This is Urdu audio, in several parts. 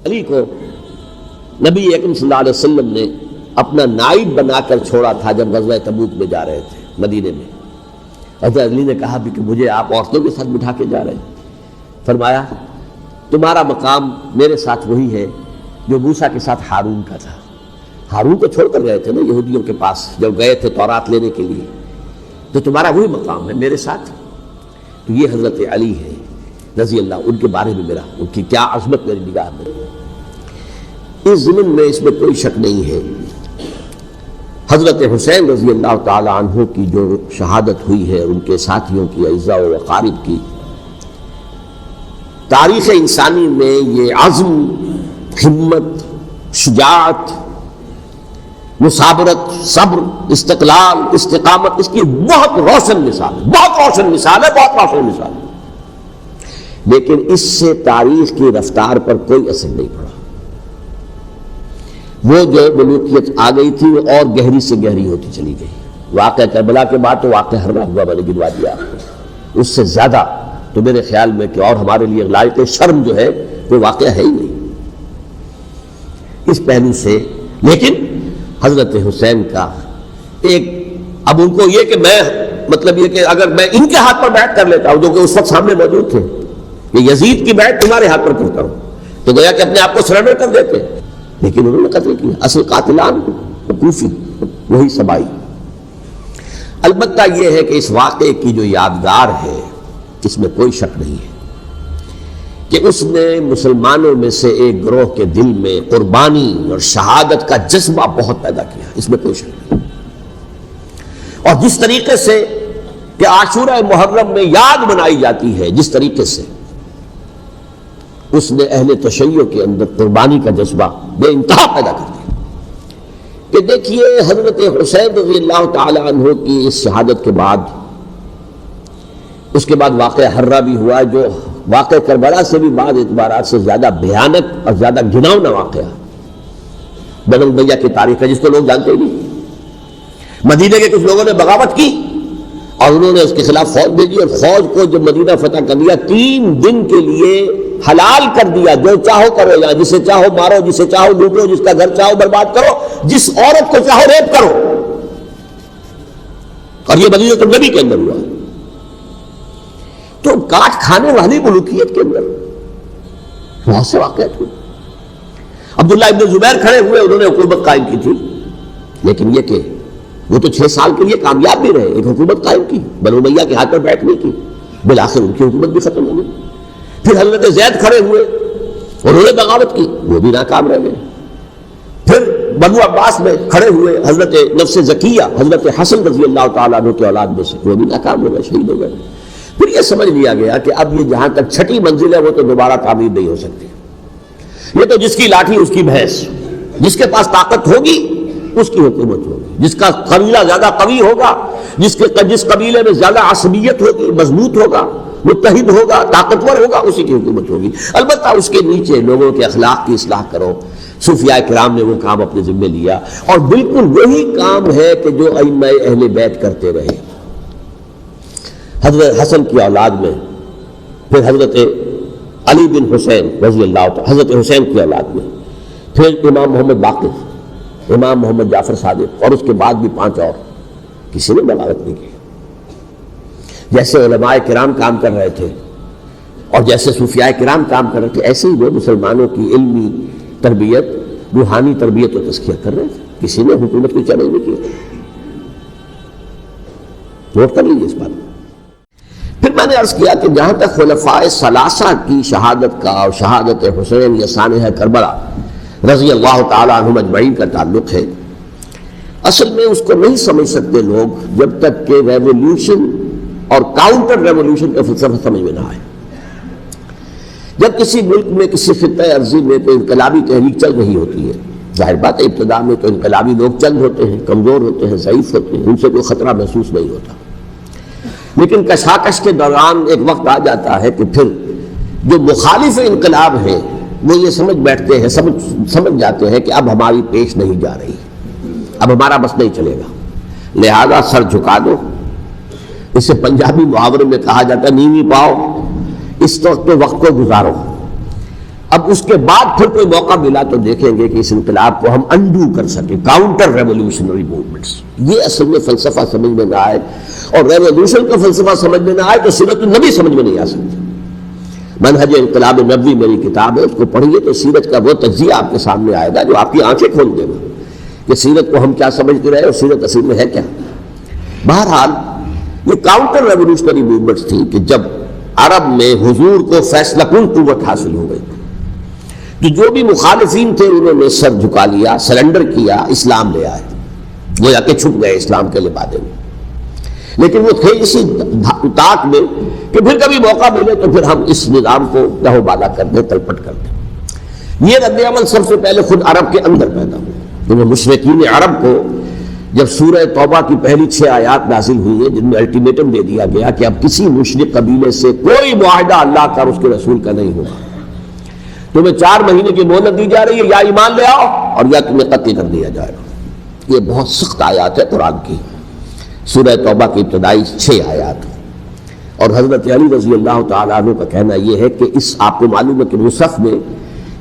علی کو نبی اکرم صلی اللہ علیہ وسلم نے اپنا نائب بنا کر چھوڑا تھا جب غزوہ تبوک میں جا رہے تھے مدینے میں. حضرت علی نے کہا بھی کہ مجھے آپ عورتوں کے ساتھ بٹھا کے جا رہے ہیں. فرمایا تمہارا مقام میرے ساتھ وہی ہے جو موسیٰ کے ساتھ ہارون کا تھا. ہارون کو چھوڑ کر گئے تھے نا یہودیوں کے پاس جب گئے تھے تورات لینے کے لیے, تو تمہارا وہی مقام ہے میرے ساتھ. تو یہ حضرت علی ہے رضی اللہ, ان کے بارے میں میرا ان کی کیا عظمت میری نگاہ میں. اس ضمن میں اس میں کوئی شک نہیں ہے حضرت حسین رضی اللہ تعالی عنہ کی جو شہادت ہوئی ہے, ان کے ساتھیوں کی, اعزاء و اقارب کی, تاریخ انسانی میں یہ عزم, ہمت, شجاعت, مثابرت, صبر, استقلال, استقامت, اس کی بہت روشن مثال ہے, بہت روشن مثال ہے, بہت روشن مثال ہے. لیکن اس سے تاریخ کی رفتار پر کوئی اثر نہیں پڑا. وہ جو ملوکیت آ گئی تھی وہ اور گہری سے گہری ہوتی چلی گئی. واقعہ کربلا کے بعد تو واقعہ ہررا ہوا میں نے گنوا دیا آپ کو, اس سے زیادہ تو میرے خیال میں کہ اور ہمارے لیے لائق شرم جو ہے وہ واقعہ ہے ہی نہیں اس پہلو سے. لیکن حضرت حسین کا ایک, اب ان کو یہ کہ میں مطلب یہ کہ اگر میں ان کے ہاتھ پر بیعت کر لیتا ہوں جو کہ اس وقت سامنے موجود تھے کہ یزید کی بیعت تمہارے ہاتھ پر کرتا ہوں, تو گویا کہ اپنے آپ کو سرنڈر کر دیتے. لیکن انہوں نے قتل کیا. اصل قاتلان کوفی, وہی سبائی. البتہ یہ ہے کہ اس واقعے کی جو یادگار ہے اس میں کوئی شک نہیں ہے کہ اس نے مسلمانوں میں سے ایک گروہ کے دل میں قربانی اور شہادت کا جذبہ بہت پیدا کیا, اس میں کوئی شک نہیں. اور جس طریقے سے کہ عاشورہ محرم میں یاد منائی جاتی ہے, جس طریقے سے اس نے اہل تشیع کے اندر قربانی کا جذبہ بے انتہا پیدا کر دیا. کہ دیکھیے حضرت حسین رضی اللہ تعالی عنہ کی اس شہادت کے بعد, اس کے بعد واقعہ ہررا بھی ہوا جو واقعہ کربلا سے بھی بعض اعتبارات سے زیادہ بھیانک اور زیادہ گھناؤنا واقعہ بنو امیہ کی تاریخ ہے, جس کو لوگ جانتے ہی نہیں. مدینے کے کچھ لوگوں نے بغاوت کی اور انہوں نے اس کے خلاف فوج بھیجی, اور فوج کو جب مدینہ فتح کر دیا 3 دن کے لیے حلال کر دیا, جو چاہو کرو, یا جسے چاہو مارو, جسے چاہو لوٹو, جس کا گھر چاہو برباد کرو, جس عورت کو چاہو ریپ کرو. اور یہ مدینہ النبی کے اندر ہوا. تو کاٹ کھانے والی ملوکیت کے اندر بہت سے واقعات ہوئے. عبداللہ ابن زبیر کھڑے ہوئے, انہوں نے حکومت قائم کی تھی, لیکن یہ کہ وہ تو 6 سال کے لیے کامیاب بھی رہے, ایک حکومت قائم کی, بنو امیہ کے ہاتھ پر بیٹھ نہیں کی, بالآخر ان کی حکومت بھی ختم ہو گئی. پھر حضرت زید کھڑے ہوئے, انہوں نے بغاوت کی, وہ بھی ناکام رہ گئے. پھر بنو عباس میں کھڑے ہوئے حضرت نفس زکیہ, حضرت حسن رضی اللہ تعالیٰ عنہ کے اولاد میں سے, وہ بھی ناکام ہو گئے, شہید ہو گئے. پھر یہ سمجھ لیا گیا کہ اب یہ جہاں تک 6ٹھی منزل ہے وہ تو دوبارہ تعمیر نہیں ہو سکتی. یہ تو جس کی لاٹھی اس کی بھینس, جس کے پاس طاقت ہوگی اس کی حکومت ہوگی, جس کا قبیلہ زیادہ قوی ہوگا, جس قبیلے میں زیادہ عصبیت ہوگی, مضبوط ہوگا, متحد ہوگا, طاقتور ہوگا, اسی کی حکومت ہوگی. البتہ اس کے نیچے لوگوں کے اخلاق کی اصلاح کرو. صوفیاء کرام نے وہ کام اپنے ذمے لیا, اور بالکل وہی کام ہے کہ جو ائمہ اہل بیت کرتے رہے. حضرت حسن کی اولاد میں پھر حضرت علی بن حسین رضی اللہ تعالی, حضرت حسین کی اولاد میں پھر امام محمد باقر, امام محمد جعفر صادق, اور اس کے بعد بھی 5 اور, کسی نے بغاوت نہیں کی. جیسے علماء کرام کام کر رہے تھے اور جیسے صوفیاء کرام کام کر رہے تھے, ایسے ہی وہ مسلمانوں کی علمی تربیت, روحانی تربیت و تزکیہ کر رہے تھے. کسی نے حکومت کو چیلنج نہیں کیا. نوٹ کر لیجیے اس بات کو. پھر میں نے عرض کیا کہ جہاں تک خلفاء ثلاثہ کی شہادت کا اور شہادت حسین یا سانحہ کربلا رضی اللہ تعالی عنہم اجمعین کا تعلق ہے, اصل میں اس کو نہیں سمجھ سکتے لوگ جب تک کہ ریولیوشن اور کاؤنٹر ریولیوشن کا فلسفہ سمجھ میں نہ آئے. جب کسی ملک میں, کسی خطہ ارضی میں کوئی انقلابی تحریک چل رہی ہوتی ہے, ظاہر بات ہے ابتدا میں تو انقلابی لوگ چند ہوتے ہیں, کمزور ہوتے ہیں, ضعیف ہوتے ہیں, ان سے کوئی خطرہ محسوس نہیں ہوتا. لیکن کشاکش کے دوران ایک وقت آ جاتا ہے کہ پھر جو مخالف انقلاب ہیں وہ یہ سمجھ بیٹھتے ہیں, سمجھ جاتے ہیں کہ اب ہماری پیش نہیں جا رہی, اب ہمارا بس نہیں چلے گا, لہذا سر جھکا دو. اسے پنجابی محاورے میں کہا جاتا ہے نیوی پاؤ, اس وقت کو گزارو. اب اس کے بعد پھر کوئی موقع ملا تو دیکھیں گے کہ اس انقلاب کو ہم انڈو کر سکیں، کاؤنٹر ریولوشنری موومنٹس. یہ اصل میں فلسفہ سمجھ میں نہ آئے اور ریولوشن کا فلسفہ سمجھ میں نہ آئے تو سیرت النبی سمجھ میں نہیں آ سکتی. منہج انقلاب نبوی میری کتاب ہے، اس کو پڑھیے تو سیرت کا وہ تجزیہ آپ کے سامنے آئے گا جو آپ کی آنکھیں کھول دے گا کہ سیرت کو ہم کیا سمجھتے رہے اور سیرت اصل میں ہے کیا. بہرحال یہ کاؤنٹر ریولوشنری موومنٹس تھی کہ جب عرب میں حضور کو فیصلہ کن قوت حاصل ہو گئی تو جو بھی مخالفین تھے انہوں نے سر جھکا لیا، سرنڈر کیا، اسلام لے آئے، گویا کہ چھپ گئے اسلام کے لبادے میں. لیکن وہ تھے اسی طاق میں کہ پھر کبھی موقع ملے تو پھر ہم اس نظام کو لہو بالا کر دیں، تلپٹ کر دیں. یہ رد عمل سب سے پہلے خود عرب کے اندر پیدا ہوا. کیونکہ مشرکین عرب کو جب سورہ توبہ کی پہلی 6 آیات نازل ہوئی ہیں جن میں الٹیمیٹم دے دیا گیا کہ اب کسی مشرک قبیلے سے کوئی معاہدہ اللہ کا اور اس کے رسول کا نہیں ہوگا، تمہیں 4 مہینے کی مہلت دی جا رہی ہے، یا ایمان لے آؤ اور یا تمہیں قتل کر دیا جائے گا. یہ بہت سخت آیات ہے قرآن کی. سورہ توبہ کی ابتدائی 6 آیات. اور حضرت علی رضی اللہ تعالیٰ عنہ کا کہنا یہ ہے کہ اس آپ کو معلوم ہے کہ مصحف میں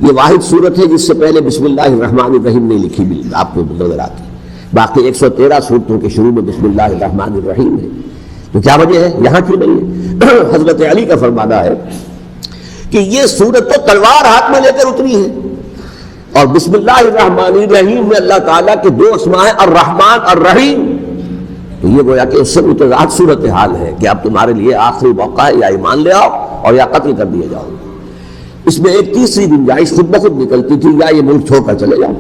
یہ واحد صورت ہے جس سے پہلے بسم اللہ الرحمن الرحیم نہیں لکھی بھی آپ کو نظر آتی. باقی 113 صورتوں کے شروع میں بسم اللہ الرحمن الرحیم ہے. تو کیا وجہ ہے یہاں کیوں نہیں ہے؟ حضرت علی کا فرمانا ہے کہ یہ صورت تو تلوار ہاتھ میں لے کر اتری ہے، اور بسم اللہ الرحمن الرحیم میں اللہ تعالیٰ کے 2 اسماء ہیں، الرحمن الرحیم. تو یہ گویا کہ اس سے متضاد صورتحال ہے کہ اب تمہارے لیے آخری موقع ہے، یا ایمان لے آؤ اور یا قتل کر دیے جاؤ. اس میں ایک تیسری گنجائش خود بخود نکلتی تھی، یا یہ ملک چھوڑ کر چلے جاؤ.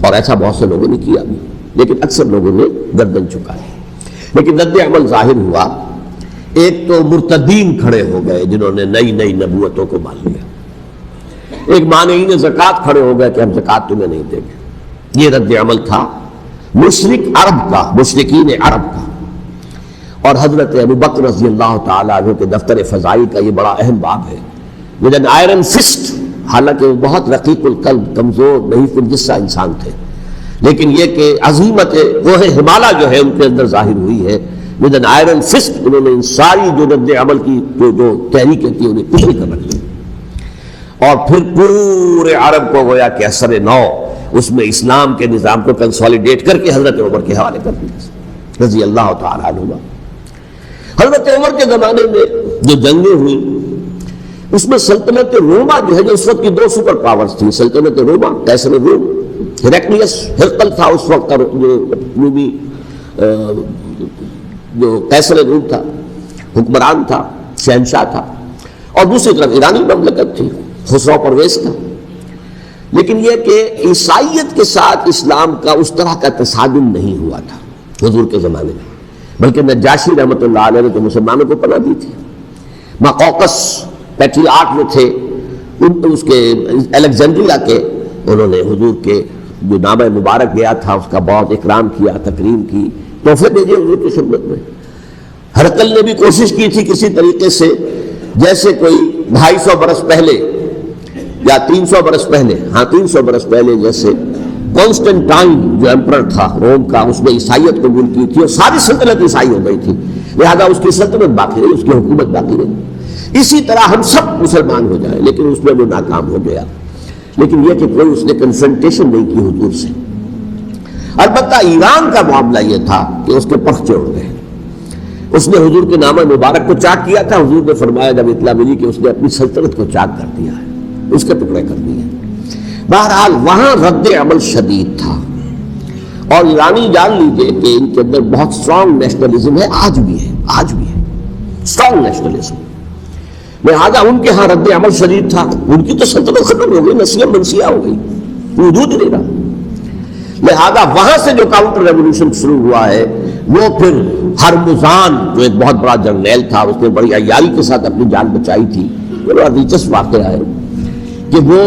اور ایسا بہت سے لوگوں نے کیا بھی، لیکن اکثر لوگوں نے گردن چکائی. لیکن رد عمل ظاہر ہوا. ایک تو مرتدین کھڑے ہو گئے جنہوں نے نئی نئی نبوتوں کو مان لیا. ایک مانعین زکوٰۃ کھڑے ہو گئے کہ ہم زکوٰۃ تمہیں نہیں دیں گے. یہ رد عمل تھا مشرک عرب کا، مشرکین عرب کا. اور حضرت ابو بکر رضی اللہ تعالیٰ عنہ کے دفتر فضائل کا یہ بڑا اہم باب ہے. ود این آئرن فسٹ، حالانکہ وہ بہت رقیق القلب، کمزور، ضعیف الجسہ انسان تھے، لیکن یہ کہ عظیمت کوہ ہمالا جو ہے ان کے اندر ظاہر ہوئی ہے. ود این آئرن فسٹ انہوں نے ان ساری جو رد عمل کی جو تحریکیں تھی انہیں کچھ نہیں کر رکھی، اور پھر پورے عرب کو گویا کہ اثر نو اس میں اسلام کے نظام کو کنسالیڈیٹ کر کے حضرت عمر کے حوالے کر دیا رضی اللہ تعالیٰ عنہ. حضرت عمر کے زمانے میں جو جنگیں ہوئی اس میں سلطنت روما جو ہے، جو اس وقت کی 2 سپر پاورز تھی، سلطنت روما، قیصر روم، ہیرقلیس، ہرقل تھا اس وقت کا جو رومی، جو قیصر روم تھا، حکمران تھا، شہنشاہ تھا، اور دوسری طرف ایرانی مملکت تھی، خسرو پرویز کا. لیکن یہ کہ عیسائیت کے ساتھ اسلام کا اس طرح کا تصادم نہیں ہوا تھا حضور کے زمانے میں، بلکہ نجاشی رحمۃ اللہ علیہ نے تو مسلمانوں کو پناہ دی تھی. مقوقس پیٹریارٹ جو تھے اس کے الیگزینڈریا کے، انہوں نے حضور کے جو نامہ مبارک گیا تھا اس کا بہت اکرام کیا، تکریم کی، تحفے بھیجے حضور کی خدمت میں. ہرقل نے بھی کوشش کی تھی کسی طریقے سے، جیسے کوئی 250 برس پہلے یا 300 برس پہلے، 300 برس پہلے جیسے کانسٹنٹائن جو ایمپرر تھا روم کا، اس نے عیسائیت قبول کی تھی اور ساری سلطنت عیسائی ہو گئی تھی، لہذا اس کی سلطنت باقی رہی، اس کی حکومت باقی رہی. اسی طرح ہم سب مسلمان ہو جائیں، لیکن اس میں وہ ناکام ہو گیا. لیکن یہ کہ کوئی اس نے کنفرنٹیشن نہیں کی حضور سے. البتہ ایران کا معاملہ یہ تھا کہ اس کے پخچے اڑ گئے. اس نے حضور کے نامہ مبارک کو چاک کیا تھا. حضور نے فرمایا جب اطلاع ملی کہ اس نے اپنی سلطنت کو چاک کر دیا ہے، اس کے ٹکڑے کر دیے. بہرحال وہاں رد عمل شدید تھا، اور ایرانی جان لیجئے کہ ان کے اندر بہت اسٹرانگ نیشنلزم ہے، آج بھی ہے اسٹرانگ نیشنلزم. لہٰذا ان کے ہاں رد عمل شدید تھا. ان کی تو سلطنت ختم ہو گئی، نسیہ منسیہ ہو گئی، وجود نہیں رہا. لہذا وہاں سے جو کاؤنٹر ریولوشن شروع ہوا ہے وہ پھر ہرمزان جو ایک بہت بڑا جرنیل تھا، اس نے بڑی عیاری کے ساتھ اپنی جان بچائی تھی. بڑا دلچسپ واقعہ ہے کہ وہ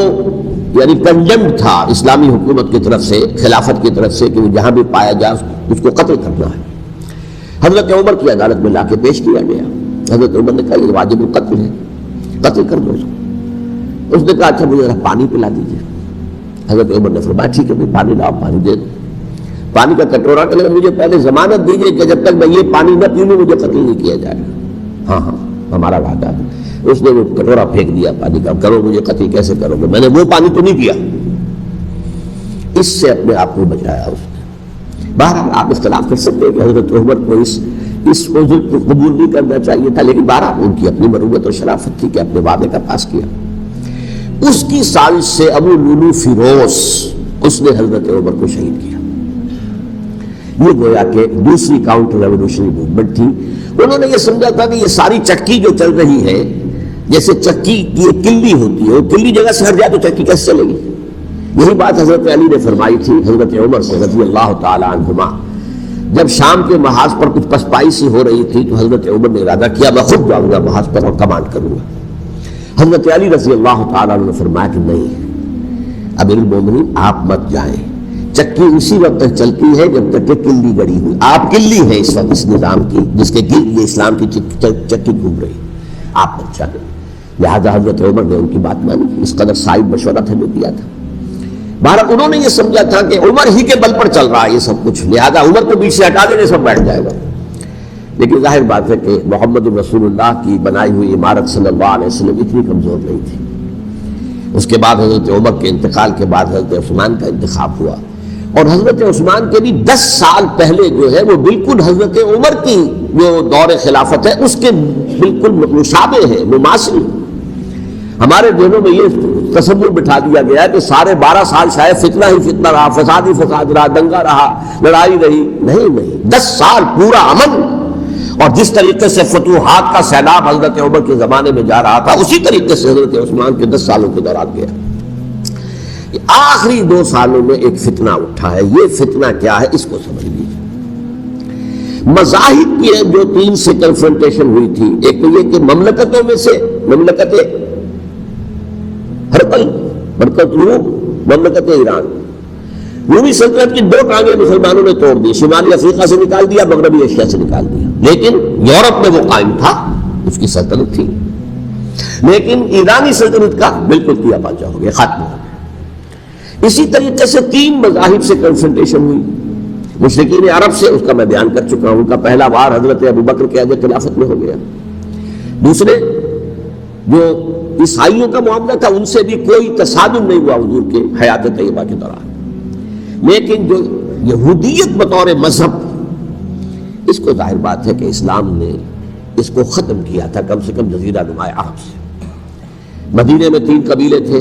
یعنی کنڈیمڈ تھا اسلامی حکومت کی طرف سے، خلافت کی طرف سے، کہ وہ جہاں بھی پایا جائے اس کو قتل کرنا ہے. حضرت عمر کی عدالت میں لا کے پیش کیا گیا. حضرت عمر نے کہا یہ واجب القتل ہے، قتل کر دو. اس نے کہا اچھا مجھے ذرا پانی پلا دیجیے. حضرت عمر نے فرمایا ٹھیک ہے بھائی پانی لاؤ، پانی دے دو. پانی کا کٹورا کہ مجھے پہلے ضمانت دیجیے کہ جب تک میں یہ پانی نہ پی لوں مجھے قتل نہیں کیا جائے گا. ہاں ہمارا وعدہ ہے. اس نے وہ کٹورا پھینک دیا پانی کا، کرو مجھے قتل کیسے کرو گے، میں نے وہ پانی تو نہیں پیا. اس سے اپنے آپ کو بچایا اس نے. بہرحال آپ اختلاف کر سکتے ہیں کہ حضرت عمر کو اس عذر کو قبول نہیں کرنا چاہیے تھا، لیکن بہرحال ان کی اپنی مروت اور شرافت تھی کہ اپنے وعدے کا پاس کیا. اس کی سازش سے ابو لولو فیروز اس نے حضرت عمر کو شہید کیا. یہ گویا کہ دوسری کاؤنٹر ریولوشنری موومنٹ تھی. انہوں نے یہ سمجھا تھا کہ یہ ساری چکی جو چل رہی ہے، جیسے چکی کی ایک کلی ہوتی ہے، وہ کلی جگہ سے ہٹ جائے تو چکی کیسے چلے گی. یہی بات حضرت علی نے فرمائی تھی حضرت عمر سے رضی اللہ تعالی عنہما. جب شام کے محاذ پر کچھ پسپائی سی ہو رہی تھی تو حضرت عمر نے ارادہ کیا میں خود جاؤں گا محاذ پر اور کمانڈ کروں گا. حضرت علی رضی اللہ تعالیٰ عنہ نے فرمایا کہ نہیں امیر المومنین آپ مت جائیں، چکی اسی وقت تک چلتی ہے جب تک کہ کلی گڑی ہوئی. آپ کلی ہیں اس وقت اس نظام کی جس کے گرد یہ اسلام کی چکی گھوم رہی، آپ مت جائیں. لہٰذا حضرت عمر نے ان کی بات مانی، اس قدر صائب مشورہ ہمیں دیا تھا. بہرحال انہوں نے یہ سمجھا تھا کہ عمر ہی کے بل پر چل رہا ہے یہ سب کچھ، لہذا عمر کو بیچ سے ہٹا دینے سب بیٹھ جائے گا. لیکن ظاہر بات ہے کہ محمد رسول اللہ کی بنائی ہوئی عمارت صلی اللہ علیہ وسلم اتنی کمزور نہیں تھی. اس کے بعد حضرت عمر کے انتقال کے بعد حضرت عثمان کا انتخاب ہوا، اور حضرت عثمان کے بھی 10 سال پہلے جو ہے وہ بالکل حضرت عمر کی جو دور خلافت ہے اس کے بالکل مشابہ ہے، مماثل. ہمارے ذہنوں میں یہ تصور بٹھا دیا گیا ہے کہ سارے 12 سال شاید فتنہ ہی فتنہ رہا، فساد ہی فساد رہا، دنگا رہا، لڑائی رہی. نہیں، 10 سال پورا امن. اور جس طریقے سے فتوحات کا سیلاب حضرت عمر کے زمانے میں جا رہا تھا اسی طریقے سے حضرت عثمان کے 10 سالوں کے دوران گیا. آخری 2 سالوں میں ایک فتنہ اٹھا ہے. یہ فتنہ کیا ہے اس کو سمجھ لیجیے. مذاہب کی جو 3 سے کنفرنٹیشن ہوئی تھی، ایک تو یہ کہ مملکتوں میں سے مملکت ہرقل، مملکت روم، مملکت ایران، رومی سلطنت کی 2 ٹانگیں مسلمانوں نے توڑ دی، شمالی افریقہ سے نکال دیا، مغربی ایشیا سے نکال دیا. لیکن یورپ میں وہ قائم تھا، اس کی سلطنت تھی. لیکن ایرانی سلطنت کا بالکل کیا پاچا ہو گیا، ختم ہو گیا. اسی طریقے سے 3 مذاہب سے کنفرنٹیشن ہوئی. مشرکین عرب سے، اس کا میں بیان کر چکا ہوں، ان کا پہلا وار حضرت ابوبکر کے عہد خلافت میں ہو گیا. دوسرے جو عیسائیوں کا معاملہ تھا ان سے بھی کوئی تصادم نہیں ہوا حضور کے حیات طیبہ کے دوران. لیکن جو یہودیت بطور مذہب، اس کو ظاہر بات ہے کہ اسلام نے اس کو ختم کیا تھا کم سے کم جزیرہ نما عرب سے. مدینے میں 3 قبیلے تھے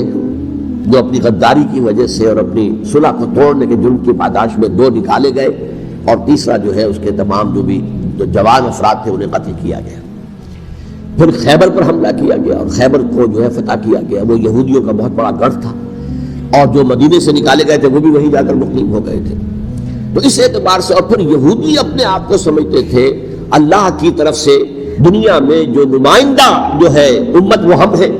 جو اپنی غداری کی وجہ سے اور اپنی صلح کو توڑنے کے جرم کی پاداش میں 2 نکالے گئے، اور تیسرا جو ہے اس کے تمام جو جوان افراد تھے انہیں قتل کیا گیا. پھر خیبر پر حملہ کیا گیا اور خیبر کو جو ہے فتح کیا گیا. وہ یہودیوں کا بہت بڑا گڑھ تھا، اور جو مدینے سے نکالے گئے تھے وہ بھی وہیں جا کر مقیم ہو گئے تھے. تو اس اعتبار سے، اور پھر یہودی اپنے آپ کو سمجھتے تھے اللہ کی طرف سے دنیا میں جو نمائندہ جو ہے امت وہ ہم ہیں.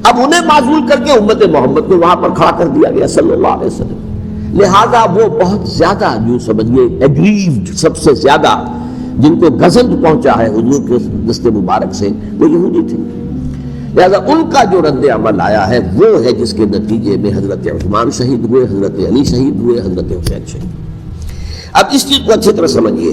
اب انہیں معزول کر کے امت محمد کو وہاں پر کھڑا کر دیا گیا صلی اللہ علیہ وسلم. لہذا وہ بہت زیادہ جو سمجھیے ایگریوڈ، سب سے زیادہ جن کو غضب پہنچا ہے حضور کے دست مبارک سے، وہ یہودی تھے. لہذا ان کا جو رد عمل آیا ہے وہ ہے جس کے نتیجے میں حضرت عثمان شہید ہوئے، حضرت علی شہید ہوئے، حضرت حسین شہید. اب اس چیز کو اچھی طرح سمجھیے.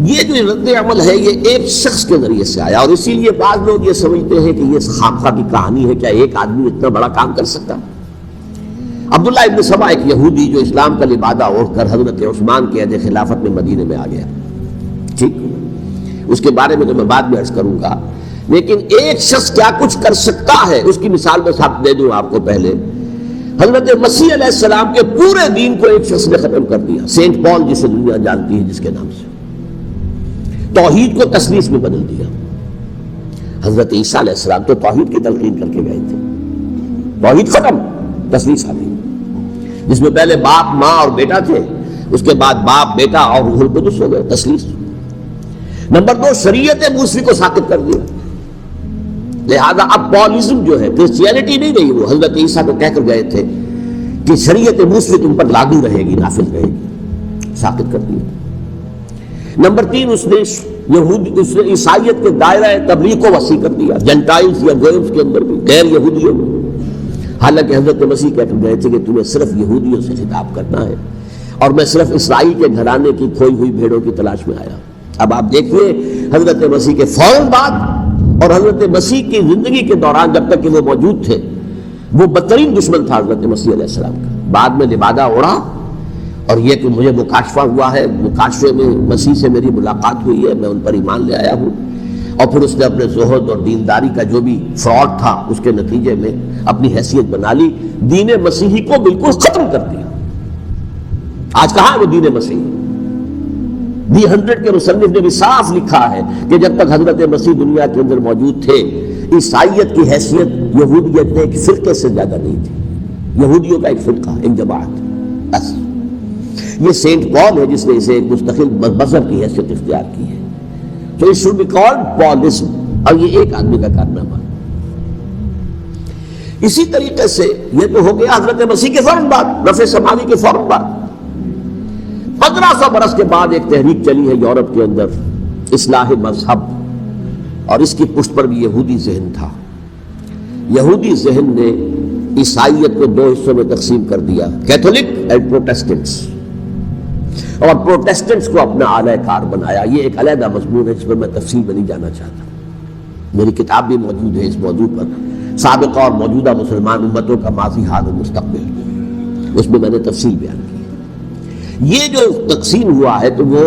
یہ جو رد عمل ہے یہ ایک شخص کے ذریعے سے آیا، اور اسی لیے بعض لوگ یہ سمجھتے ہیں کہ یہ خامخواہ کی کہانی ہے. کیا ایک آدمی اتنا بڑا کام کر سکتا؟ عبداللہ ابن سبا ایک یہودی جو اسلام کا لبادہ اوڑھ کر حضرت عثمان کے عہد خلافت میں مدینے میں آ گیا. ٹھیک، اس کے بارے میں تو میں بعد میں عرض کروں گا. لیکن ایک شخص کیا کچھ کر سکتا ہے اس کی مثال میں ساتھ دے دوں آپ کو. پہلے حضرت مسیح علیہ السلام کے پورے دین کو ایک شخص نے ختم کر دیا. سینٹ پال جسے دنیا جانتی ہے جس کے نام سے، توحید کو تثلیث میں بدل دیا. حضرت عیسیٰ علیہ السلام تو توحید کی تلقین کر کے گئے تھے، توحید ختم، تثلیث آ گئی، جس میں پہلے باپ ماں اور بیٹا تھے، اس کے بعد باپ بیٹا اور روح القدس ہو گئے، تثلیث. نمبر 2، شریعت موسوی کو ساقط کر دیا. لہذا اب پالیزم جو ہے، کرسچینٹی نہیں رہی. وہ حضرت عیسیٰ کو کہہ کر گئے تھے کہ شریعت موسوی تم پر لاگو رہے گی، نافذ رہے گی، ساقط کر دیا. نمبر 3، اس نے عیسائیت کے دائرہ تبلیغ کو وسیع کر دیا، جنٹائلز یا گوئمز کے اندر بھی، غیر یہودیوں میں. حالانکہ حضرت مسیح کہہ کر گئے تھے کہ تمہیں صرف یہودیوں سے خطاب کرنا ہے، اور میں صرف اسرائیل کے گھرانے کی کھوئی ہوئی بھیڑوں کی تلاش میں آیا. اب آپ دیکھیے حضرت مسیح کے فوراً بعد اور حضرت مسیح کی زندگی کے دوران جب تک کہ وہ موجود تھے، وہ بدترین دشمن تھا حضرت مسیح علیہ السلام کا. بعد میں لبادہ اڑا اور یہ کہ مجھے مکاشفہ ہوا ہے، مکاشفے میں مسیح سے میری ملاقات ہوئی ہے، میں ان پر ایمان لے آیا ہوں، اور پھر اس نے اپنے زہد اور دینداری کا جو بھی فراڈ تھا اس کے نتیجے میں اپنی حیثیت بنا لی، دین مسیحی کو بالکل ختم کر دیا. آج کہاں ہے وہ دین مسیحی؟ دی 100 کے مصنف نے بھی صاف لکھا ہے کہ جب تک حضرت مسیح دنیا کے اندر موجود تھے، عیسائیت کی حیثیت یہودیت نے ایک فرقے سے زیادہ نہیں تھی. یہودیوں کا ایک فرقہ، ایک جماعت بس. یہ سینٹ پال ہے جس نے اسے ایک مستقل مذہب کی حیثیت اختیار کی ہے. تو it should be called Paulism، اور یہ ایک آدمی کا کارنامہ. اسی طریقے سے یہ تو ہو گیا حضرت مسیح کے فوراً بعد، رفع سماوی کے فوراً بعد. 1500 برس کے بعد ایک تحریک چلی ہے یورپ کے اندر، اصلاح مذہب، اور اس کی پشت پر بھی یہودی ذہن تھا. یہودی ذہن نے عیسائیت کو 2 حصوں میں تقسیم کر دیا، کیتھولک اینڈ پروٹیسٹنٹس، اور پروٹیسٹنٹس کو اپنا اعلی کار بنایا. یہ ایک علیحدہ مضمون ہے جس پر میں تفصیل میں نہیں جانا چاہتا. میری کتاب بھی موجود ہے اس موضوع پر، سابقہ اور موجودہ مسلمان امتوں کا ماضی، حال و مستقبل، اس میں میں نے تفصیل بیان کی. یہ جو تقسیم ہوا ہے تو وہ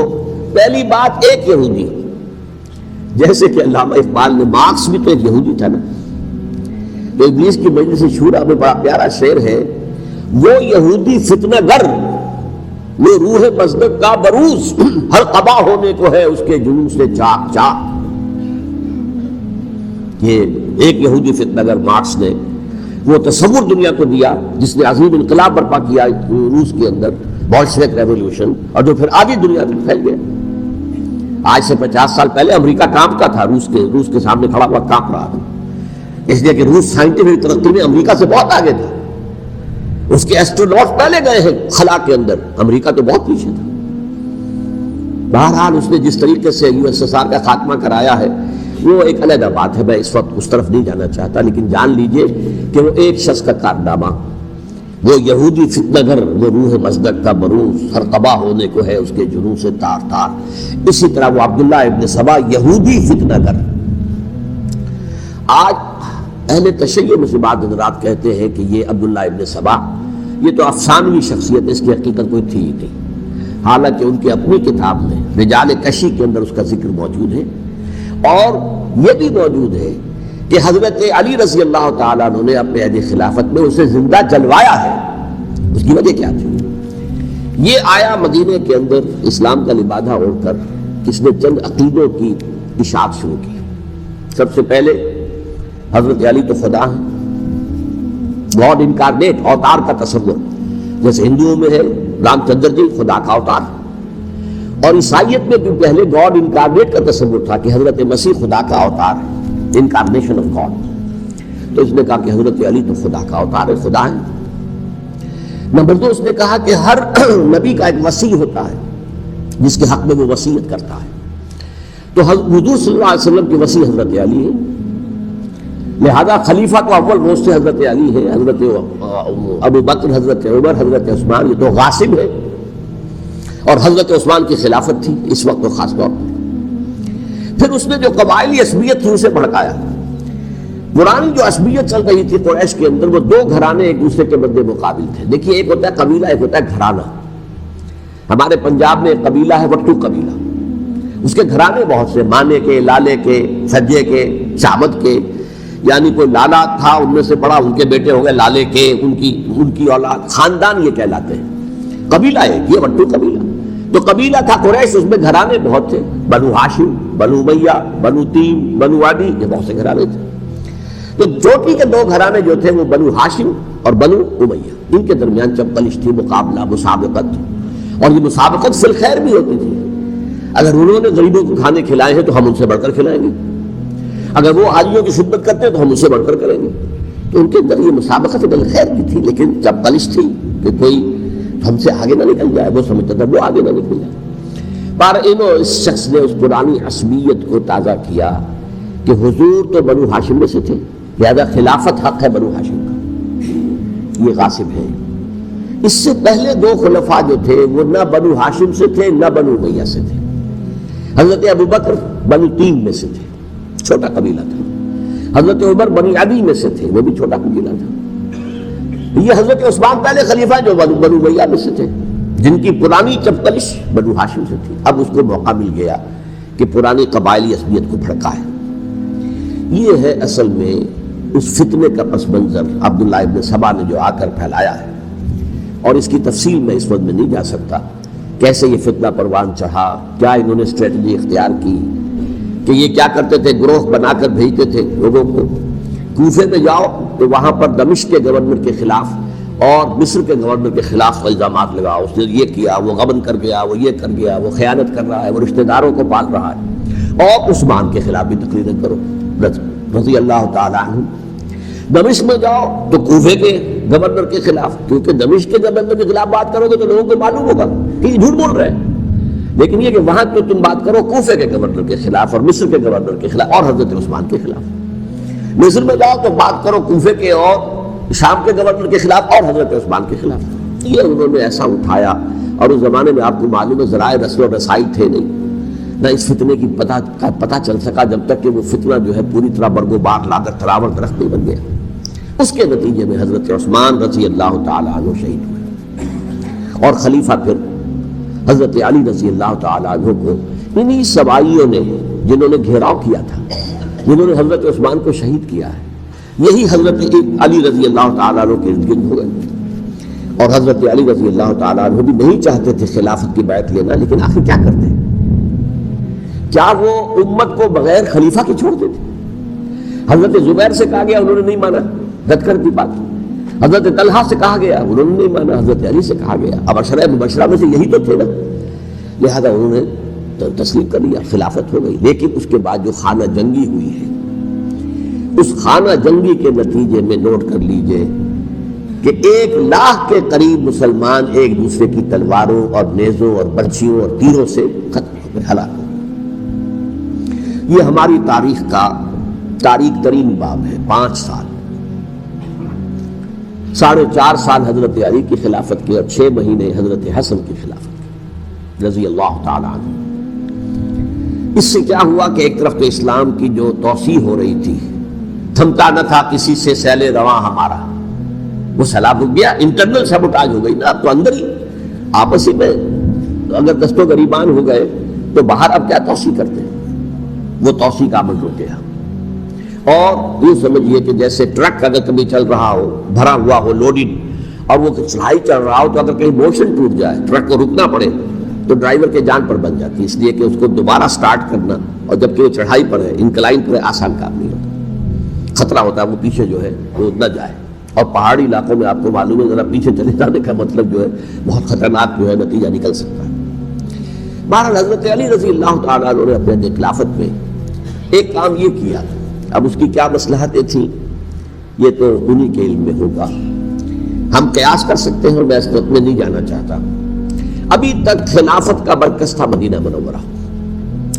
پہلی بات ایک یہودی، جیسے کہ علامہ اقبال نے، مارکس بھی تو ایک یہودی تھا نا. تو ابلیس کی مجلس شورا میں بڑا پیارا شعر ہے، وہ یہودی فتنہ گر، وہ روح مصدق کا بروز، ہر قبا ہونے کو ہے اس کے جنون سے چاک چاک. یہ ایک یہودی فتنہ گر مارکس نے وہ تصور دنیا کو دیا جس نے عظیم انقلاب برپا کیا روس کے اندر، بولشوک ریولوشن، اور جو پھر آدھی دنیا میں پھیل گیا. آج سے 50 سال پہلے امریکہ کانپتا تھا، روس کے سامنے کھڑا ہوا کانپ رہا تھا، اس لیے کہ روس سائنٹیفک ترقی میں امریکہ سے بہت آگے تھا. اس کے ایسٹروناٹ پہلے گئے ہیں خلا کے اندر، امریکہ تو بہت پیچھے تھا. بہرحال اس نے جس طریقے سے USSR کا خاتمہ کرایا ہے وہ ایک علیحدہ بات ہے، میں اس وقت اس طرف نہیں جانا چاہتا. لیکن جان لیجئے کہ وہ ایک شخص کا کارنامہ، وہ یہودی فتنہ گر، وہ روح مصدق کا بروز، ہر قبا ہونے کو ہے اس کے جنون سے تار تار. اسی طرح وہ عبداللہ ابن سبا، یہودی فتنہ گر. آج اہل تشیع میں سے بعض حضرات کہتے ہیں کہ یہ عبداللہ ابن سبا یہ تو افسانوی شخصیت ہے، اس کی حقیقت کوئی تھی ہی نہیں. حالانکہ ان کی اپنی کتاب میں رجال کشی کے اندر اس کا ذکر موجود ہے، اور یہ بھی موجود ہے کہ حضرت علی رضی اللہ تعالیٰ عنہ نے اپنے عہد خلافت میں اسے زندہ جلوایا ہے. اس کی وجہ کیا تھی؟ یہ آیا مدینے کے اندر اسلام کا لبادہ اوڑھ کر، اس نے چند عقیدوں کی اشاعت شروع کی. سب سے پہلے حضرت علی تو خدا ہے، گاڈ انکارنیٹ، اوتار کا تصور، جیسے ہندوؤں میں ہے رام چندر جی خدا کا اوتار، اور عیسائیت میں بھی پہلے گاڈ انکارنیٹ کا تصور تھا کہ حضرت مسیح خدا کا اوتار ہے، انکارنیشن آف گاڈ. تو اس نے کہا کہ حضرت علی تو خدا کا اوتار ہے، خدا ہے. نمبر 2، اس نے کہا کہ ہر نبی کا ایک وصی ہوتا ہے جس کے حق میں وہ وصیت کرتا ہے. تو حضور صلی اللہ علیہ وسلم کی وصی حضرت علی ہے، لہذا خلیفہ تو اول روز سے حضرت علی ہے، حضرت ابو بکر، حضرت عمر، حضرت عثمان، یہ تو غاصب ہے. اور حضرت عثمان کی خلافت تھی اس وقت تو خاص طور پر. پھر اس نے جو قبائلی عصبیت تھی اسے بھڑکایا. پرانی جو عصبیت چل رہی تھی قریش کے اندر، وہ 2 گھرانے ایک دوسرے کے مد مقابل تھے. دیکھیے، ایک ہوتا ہے قبیلہ، ایک ہوتا ہے گھرانہ. ہمارے پنجاب میں ایک قبیلہ ہے وٹو قبیلہ، اس کے گھرانے بہت سے، مانے کے، لالے کے، سجے کے، شامت کے، یعنی کوئی لالا تھا ان میں سے بڑا، ان کے بیٹے ہو گئے لالے کے، ان کی اولاد، خاندان یہ کہلاتے ہیں. قبیلہ ایک، یہ وٹو قبیلہ. تو قبیلہ تھا قریش، اس میں گھرانے بہت تھے، بنو ہاشم، بنو امیہ، بنو تیم، بنو عدی، یہ بہت سے گھرانے تھے. تو چوٹی کے 2 گھرانے جو تھے وہ بنو ہاشم اور بنو امیہ، ان کے درمیان چپقلش تھی، مقابلہ، مسابقت. اور یہ مسابقت فی الخیر بھی ہوتی تھی. اگر انہوں نے غریبوں کو کھانے کھلائے ہیں تو ہم ان سے بڑھ کر کھلائیں گے، اگر وہ حاجیوں کی خدمت کرتے ہیں تو ہم ان سے بڑھ کر کریں گے. تو ان کے اندر یہ مسابقت بالخیر کی تھی، لیکن چپقلش تھی کہ کوئی ہم سے آگے نہ نکل جائے، وہ سمجھتا تھا وہ آگے نہ نکل جائے. پر اس شخص نے اس پرانی عصبیت کو تازہ کیا کہ حضور تو بنو ہاشم میں سے تھے، لہذا خلافت حق ہے بنو ہاشم کا، یہ غاصب ہے. اس سے پہلے 2 خلفاء جو تھے وہ نہ بنو ہاشم سے تھے نہ بنو امیہ سے تھے. حضرت ابو بکر بنی تیم میں سے تھے، چھوٹا قبیلہ تھا. حضرت عمر بنی عدی میں سے تھے، وہ بھی چھوٹا قبیلہ تھا. یہ حضرت عثمان پہلے خلیفہ جو بنو امیہ میں سے تھے، جن کی پرانی چپکلش بنو ہاشم سے تھی. اب اس کو موقع مل گیا کہ پرانی قبائلی عصبیت کو بھڑکائے. یہ ہے اصل میں اس فتنے کا پس منظر عبداللہ ابن سبا نے جو آ کر پھیلایا ہے. اور اس کی تفصیل میں اس وقت میں نہیں جا سکتا، کیسے یہ فتنہ پروان چڑھا، کیا انہوں نے اسٹریٹجی اختیار کی. کہ یہ کیا کرتے تھے، گروہ بنا کر بھیجتے تھے لوگوں کو، کوفے میں جاؤ تو وہاں پر دمشق کے گورنر کے خلاف اور مصر کے گورنر کے خلاف الزامات لگاؤ، اس نے یہ کیا، وہ غبن کر گیا، وہ یہ کر گیا، وہ خیانت کر رہا ہے، وہ رشتہ داروں کو پال رہا ہے. اور عثمان کے خلاف بھی تقریریں کرو رضی اللہ تعالیٰ عنہ. دمشق میں جاؤ تو کوفے کے گورنر کے خلاف، کیونکہ دمشق کے گورنر کے خلاف بات کرو گے تو لوگوں کو معلوم ہوگا کہ یہ جھوٹ بول رہے ہیں. لیکن یہ کہ وہاں تو تم بات کرو کوفے کے گورنر کے خلاف اور مصر کے گورنر کے خلاف اور حضرت عثمان کے خلاف. مصر میں جاؤ تو بات کرو کوفے کے اور شام کے گورنر کے خلاف اور حضرت عثمان کے خلاف. یہ انہوں نے ایسا اٹھایا. اور اس زمانے میں آپ کو معلوم ہے ذرائع رسل و رسائی تھے نہیں، نہ اس فتنے کی پتہ چل سکا جب تک کہ وہ فتنہ جو ہے پوری طرح برگو بار لا کر تراور درخت نہیں بن گیا. اس کے نتیجے میں حضرت عثمان رضی اللہ تعالیٰ عنہ شہید ہوئے، اور خلیفہ پھر حضرت علی رضی اللہ تعالیٰ عنہ کو انہی سوائیوں نے، جنہوں نے گھیراؤ کیا تھا، جنہوں نے حضرت عثمان کو شہید کیا ہے، یہی حضرت علی رضی اللہ تعالیٰ عنہ کے ارد گرد ہو گئے. اور حضرت علی رضی اللہ تعالیٰ عنہ بھی نہیں چاہتے تھے خلافت کی بیعت لینا، لیکن آخر کیا کرتے؟ کیا وہ امت کو بغیر خلیفہ کے چھوڑ دیتے؟ حضرت زبیر سے کہا گیا، انہوں نے نہیں مانا، رد کر دی بات. حضرت طلحہ سے کہا گیا، انہوں نے نہیں مانا. حضرت علی سے کہا گیا، اب عشرہ مبشرہ میں سے یہی تو تھے نا، لہذا انہوں نے تسلیم کر لیا، خلافت ہو گئی. لیکن اس کے بعد جو خانہ جنگی ہوئی ہے، اس خانہ جنگی کے نتیجے میں نوٹ کر لیجئے کہ 1,00,000 کے قریب مسلمان ایک دوسرے کی تلواروں اور نیزوں اور برچھیوں اور تیروں سے ختم ہو گئے، ہلاک ہو گئے. یہ ہماری تاریخ کا تاریخ ترین باب ہے. 5 سال، 4.5 سال حضرت علی کی خلافت کے اور 6 مہینے حضرت حسن کی خلافت کے رضی اللہ تعالیٰ عنہ. اس سے کیا ہوا کہ ایک طرف تو اسلام کی جو توسیع ہو رہی تھی، تھمتا نہ تھا کسی سے سیل رواں ہمارا، وہ سیلاب رک گیا. انٹرنل سیبوٹاج ہو گئی نا، اب تو اندر ہی آپسی میں اگر دست و گریبان ہو گئے تو باہر اب کیا توسیع کرتے ہیں. وہ توسیع کا عمل رک گیا. اور یہ سمجھیے کہ جیسے ٹرک اگر کبھی چل رہا ہو، بھرا ہوا ہو، لوڈڈ، اور وہ چڑھائی چل رہا ہو، تو اگر کہیں موشن ٹوٹ جائے، ٹرک کو رکنا پڑے، تو ڈرائیور کے جان پر بن جاتی ہے، اس لیے کہ اس کو دوبارہ سٹارٹ کرنا، اور جبکہ وہ چڑھائی پر ہے، انکلائن پر ہے، آسان کام نہیں ہوتا. خطرہ ہوتا ہے وہ پیچھے جو ہے وہ نہ جائے. اور پہاڑی علاقوں میں آپ کو معلوم ہے ذرا پیچھے چلے جانے کا مطلب جو ہے بہت خطرناک جو ہے نتیجہ نکل سکتا ہے. بہرحال حضرت علی رضی اللہ تعالیٰ عنہ نے اپنے خلافت میں ایک کام یہ کیا. اب اس کی کیا مصلحتیں تھیں یہ تو انہی کے علم میں ہوگا. ہم قیاس کر سکتے ہیں اور میں اس وقت میں نہیں جانا چاہتا. ابھی تک خلافت کا مرکز تھا مدینہ منورہ،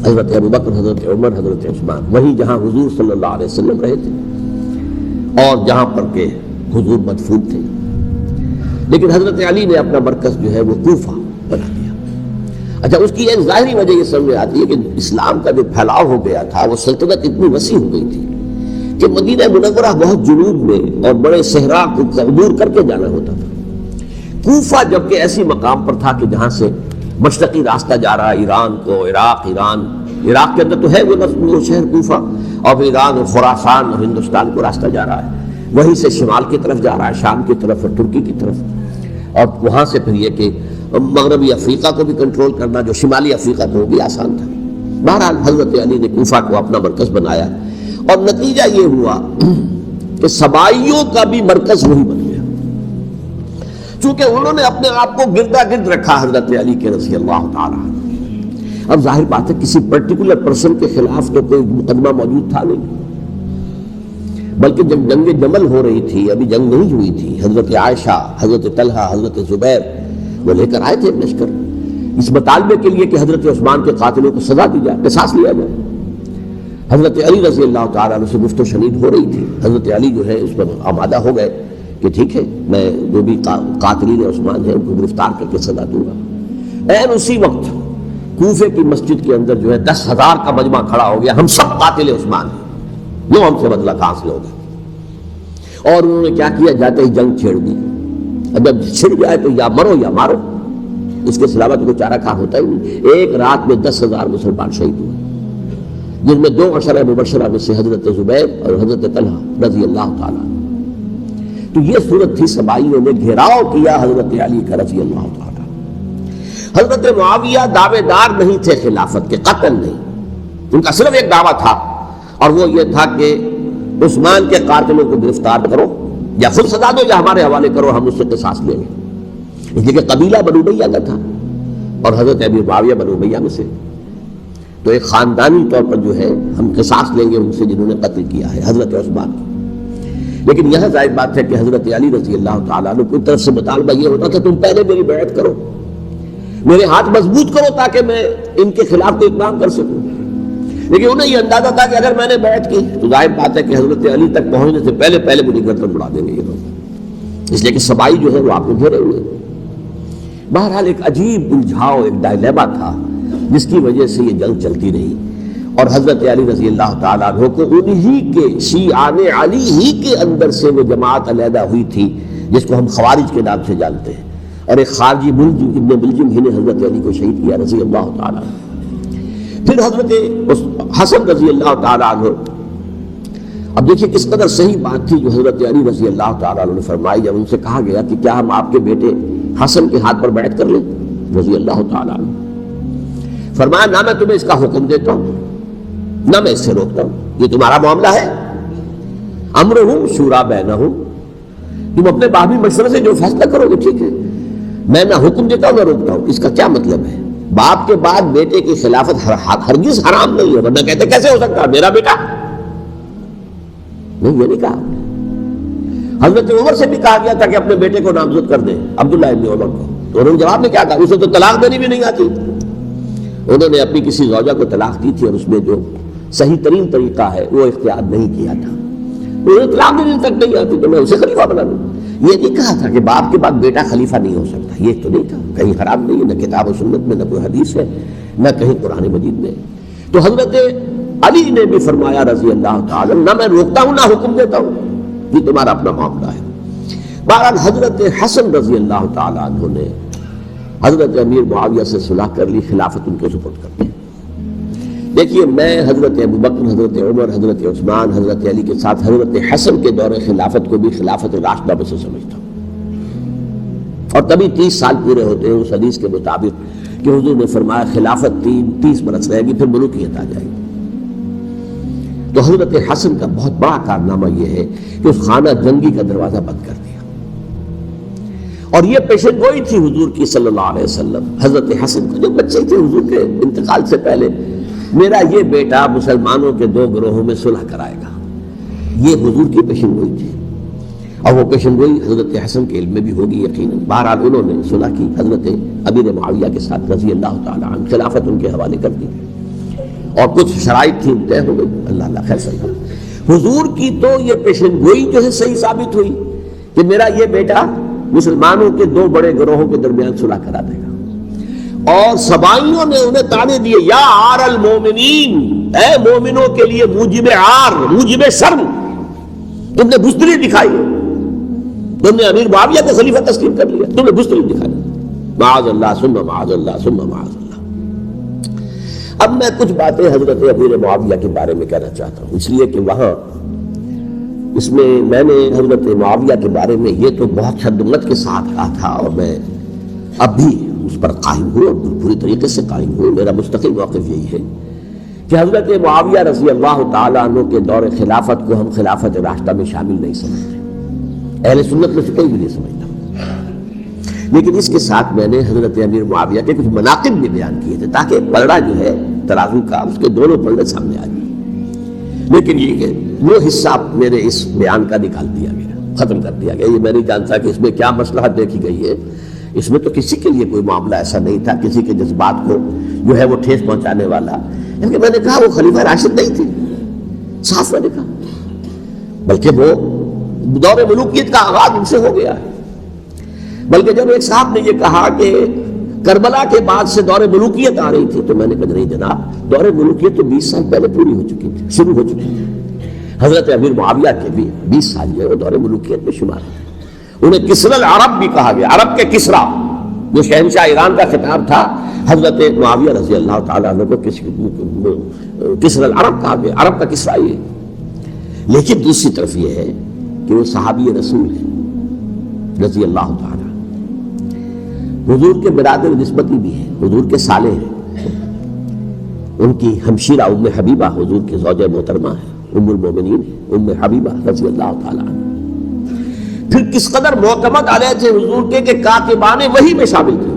حضرت ابوبکر، حضرت عمر، حضرت عثمان، وہی جہاں حضور صلی اللہ علیہ وسلم رہے تھے اور جہاں پر کہ حضور مدفون تھے. لیکن حضرت علی نے اپنا مرکز جو ہے وہ کوفہ بنا دیا. اچھا، اس کی ایک ظاہری وجہ یہ سمجھ میں آتی ہے کہ اسلام کا جو پھیلاؤ ہو گیا تھا، وہ سلطنت اتنی وسیع ہو گئی تھی کہ مدینہ منورہ بہت جنوب میں اور بڑے صحرا کو عبور کر کے جانا ہوتا تھا. کوفہ جبکہ ایسی مقام پر تھا کہ جہاں سے مشرقی راستہ جا رہا ہے ایران کو، عراق کے اندر تو ہے وہ شہر کوفہ، اور پھر ایران اور خراسان اور ہندوستان کو راستہ جا رہا ہے. وہیں سے شمال کی طرف جا رہا ہے، شام کی طرف اور ترکی کی طرف، اور وہاں سے پھر یہ کہ مغربی افریقہ کو بھی کنٹرول کرنا، جو شمالی افریقہ تھا وہ بھی آسان تھا. بہرحال حضرت علی نے کوفہ کو اپنا مرکز بنایا، اور نتیجہ یہ ہوا کہ سبائیوں کا بھی مرکز وہی بن گیا، چونکہ انہوں نے اپنے آپ کو گردا گرد رکھا حضرت علی کے رضی اللہ تعالیٰ. اب ظاہر بات ہے کسی پرٹیکولر پرسن کے خلاف تو کوئی مقدمہ موجود تھا نہیں، بلکہ جب جنگ جمل ہو رہی تھی، ابھی جنگ نہیں ہوئی تھی، حضرت عائشہ، حضرت طلحہ، حضرت زبیر وہ لے کر آئے تھے لشکر اس مطالبے کے لیے کہ حضرت عثمان کے قاتلوں کو سزا دی جائے، قصاص لیا جائے. حضرت علی رضی اللہ تعالیٰ عنہ سے گفت و شنید ہو رہی تھی. حضرت علی جو ہے اس پر آمادہ ہو گئے کہ ٹھیک ہے، میں جو بھی قاتلین عثمان ہیں ان کو گرفتار کر کے سزا دوں گا. اسی وقت کوفے کی مسجد کے اندر جو ہے 10,000 کا مجمع کھڑا ہو گیا، ہم سب قاتل عثمان ہیں، لو ہم سے بدلہ کہاں سے ہوگا۔ اور انہوں نے کیا کیا، جاتے ہی جنگ چھیڑ دی۔ اب جب چھڑ جائے تو یا مرو یا مارو، اس کے سلاوہ تو کوئی چارہ کار ہوتا ہی نہیں۔ ایک رات میں 10,000 مسلمان شہید ہوئے، جن میں 2 عشرہ مبشرہ میں سے حضرت زبیر اور حضرت طلحہ رضی اللہ تعالیٰ۔ تو یہ صورت تھی، سبائیوں نے گھیراؤ کیا حضرت علی کا رضی اللہ تعالیٰ۔ حضرت معاویہ دعوے دار نہیں تھے خلافت کے، قتل نہیں، ان کا صرف ایک دعویٰ تھا، اور وہ یہ تھا کہ عثمان کے قاتلوں کو گرفتار کرو، یا خود سزا دو یا ہمارے حوالے کرو، ہم اس سے قصاص لیں گے۔ اس لیے کہ قبیلہ بنو امیہ کا تھا، اور حضرت ابی معاویہ بنو امیہ میں سے، تو ایک خاندانی طور پر جو ہے ہم قصاص لیں گے ان سے جنہوں نے قتل کیا ہے حضرت عثمان کی۔ لیکن یہاں ظاہر بات ہے کہ حضرت علی رضی اللہ تعالیٰ عنہ کی طرف سے مطالبہ یہ ہوتا تھا، تم پہلے میری بیعت کرو، میرے ہاتھ مضبوط کرو تاکہ میں ان کے خلاف کوئی اقدام کر سکوں۔ لیکن انہیں یہ اندازہ تھا کہ اگر میں نے بیعت کی تو ظاہر بات ہے کہ حضرت علی تک پہنچنے سے پہلے پہلے مجھے گردن اڑا دیں گے یہ لوگ، اس لیے کہ سبائی جو ہے وہ آپ کو گھیرے ہوئے۔ بہرحال ایک عجیب الجھاؤ، ایک ڈائلیما تھا جس کی وجہ سے یہ جنگ چلتی رہی، اور حضرت علی رضی اللہ تعالیٰ عنہ کو انہی کے شیعان علی ہی کے اندر سے وہ جماعت علیحدہ ہوئی تھی جس کو ہم خوارج کے نام سے جانتے ہیں، اور ایک خارجی ملجم ابن ملجم ہی نے حضرت علی کو شہید کیا رضی اللہ تعالیٰ عنہ۔ پھر حضرت حسن رضی اللہ تعالیٰ عنہ، اب دیکھیے کس قدر صحیح بات تھی جو حضرت علی رضی اللہ تعالیٰ عنہ نے فرمائی جب ان سے کہا گیا کہ کیا ہم آپ کے بیٹے حسن کے ہاتھ پر بیعت کر لیں رضی اللہ تعالیٰ عنہ۔ فرمایا نہ میں تمہیں اس کا حکم دیتا ہوں نہ میں اس سے روکتا ہوں، یہ تمہارا معاملہ ہے، امرہم شورا بینہم، تم اپنے باہمی مشورے سے جو فیصلہ کرو گے ٹھیک ہے، میں نہ حکم دیتا ہوں نہ روکتا ہوں۔ اس کا کیا مطلب ہے؟ باپ کے بعد بیٹے کی خلافت ہرگز حرام نہیں ہے، ورنہ کہتے کیسے ہو سکتا میرا بیٹا؟ نہیں، یہ نہیں کہا۔ حضرت عمر سے بھی کہا گیا تھا کہ اپنے بیٹے کو نامزد کر دیں، عبداللہ ابن عمر کو، تو انہوں نے جواب میں کیا کہا؟ اسے تو طلاق دینی بھی نہیں آتی۔ انہوں نے اپنی کسی زوجہ کو طلاق دی تھی اور اس میں جو صحیح ترین طریقہ ہے وہ اختیار نہیں کیا تھا، انہیں طلاق دینے تک نہیں آتی تو میں اسے خلیفہ بنا لوں۔ یہ نہیں کہا تھا کہ باپ کے بعد بیٹا خلیفہ نہیں ہو سکتا، یہ تو نہیں تھا، کہیں حرام نہیں ہے، نہ کتاب و سنت میں، نہ کوئی حدیث ہے، نہ کہیں قرآن مجید میں۔ تو حضرت علی نے بھی فرمایا رضی اللہ تعالی، نہ میں روکتا ہوں نہ حکم دیتا ہوں، یہ تمہارا اپنا معاملہ ہے۔ بہرحال حضرت حسن رضی اللہ تعالی عنہ نے حضرت امیر معاویہ سے صلح کر لی، خلافت ان کو سپرد کر دی۔ دیکھیے میں حضرت ابوبکر، حضرت عمر، حضرت عثمان، حضرت علی کے ساتھ حضرت حسن کے دور خلافت کو بھی خلافت راشدہ میں سے سمجھتا ہوں، اور تبھی 30 سال پورے ہوتے ہیں اس حدیث کے مطابق کہ حضور نے فرمایا خلافت 30 برس رہے گی پھر ملوکیت آ جائے گی۔ تو حضرت حسن کا بہت بڑا کارنامہ یہ ہے کہ اس خانہ جنگی کا دروازہ بند کر دیا، اور یہ پیشن گوئی تھی حضور کی صلی اللہ علیہ وسلم حضرت حسن کو، جو بچے تھے حضور کے انتقال سے پہلے، میرا یہ بیٹا مسلمانوں کے 2 گروہوں میں صلح کرائے گا، یہ حضور کی پیشن گوئی تھی، اور وہ پیشن گوئی حضرت حسن کے علم میں بھی ہوگی یقیناً۔ بہرحال انہوں نے صلح کی حضرت امیر معاویہ کے ساتھ رضی اللہ تعالیٰ عنہ، خلافت ان کے حوالے کر دی، اور کچھ شرائط تھی طے ہو گئی، اللہ خیر صلی۔ حضور کی تو یہ پیشن گوئی جو ہے صحیح ثابت ہوئی کہ میرا یہ بیٹا مسلمانوں کے 2 بڑے گروہوں کے درمیان صلح کرا دے گا، اور سبائیوں نے انہیں تعنے دیے، یا عار المومنین، اے مومنوں کے لیے موجب عار، موجب شرم، تم نے بزدلی دکھائی، تم نے امیر معاویہ کو خلیفہ تسلیم کر لیا، تم نے بزدلی دکھائی، معاذ اللہ ثم معاذ اللہ ثم معاذ اللہ۔ اب میں کچھ باتیں حضرت امیر معاویہ کے بارے میں کہنا چاہتا ہوں، اس لیے کہ وہاں اس میں نے حضرت معاویہ کے بارے میں یہ تو بہت شدت کے ساتھ کہا تھا، اور میں اب بھی اس پر قائم ہوں اور پوری طریقے سے قائم ہوں۔ میرا مستقل موقف یہی ہے کہ حضرت معاویہ رضی اللہ تعالیٰ عنہ کے دور خلافت کو ہم خلافت راشدہ میں شامل نہیں سمجھتے، اہل سنت میں سے کوئی بھی نہیں سمجھتا، لیکن اس کے ساتھ میں نے حضرت امیر معاویہ کے کچھ مناقب بھی بیان کیے تھے تاکہ پلڑا جو ہے ترازو کا اس کے دونوں پلڑے سامنے آ جائیں۔ لیکن یہ کہ وہ حصہ میرے اس بیان کا نکال دیا گیا، ختم کر دیا گیا، یہ میں نہیں جانتا کہ اس میں کیا مصلحت دیکھی گئی ہے، اس میں تو کسی کے لیے کوئی معاملہ ایسا نہیں تھا کسی کے جذبات کو جو ہے وہ ٹھیس پہنچانے والا، کیونکہ میں نے کہا وہ خلیفہ راشد نہیں تھے، صاف میں نے کہا، بلکہ وہ دور ملوکیت کا آغاز ان سے ہو گیا ہے۔ بلکہ جب ایک صاحب نے یہ کہا کہ کربلا کے بعد سے دور ملوکیت آ رہی تھی، تو میں نے کہا نہیں جناب، دور ملوکیت تو 20 سال پہلے پوری ہو چکی تھی، شروع ہو چکی تھی۔ حضرت امیر معاویہ کے بھی 20 سال جو ہے وہ دور ملوکیت میں شمار ہے۔ انہیں کسری العرب بھی کہا گیا، عرب کے کسریٰ، جو شہنشاہ ایران کا خطاب تھا، حضرت معاویہ رضی اللہ تعالیٰ عنہ کو کسری العرب کہا گیا، عرب کا کسریٰ یہ۔ لیکن دوسری طرف یہ ہے کہ وہ صحابی رسول ہیں رضی اللہ تعالیٰ، حضور کے برادر نسبتی بھی ہیں، حضور کے سالے ہیں، ان کی ہمشیرہ ام حبیبہ حضور کی زوجہ محترمہ ہے، ام المومنین ام حبیبہ رضی اللہ تعالیٰ عنہ۔ پھر کس قدر معتمد علیہ تھے حضور کے کہ کاتبان وحی میں شامل تھے،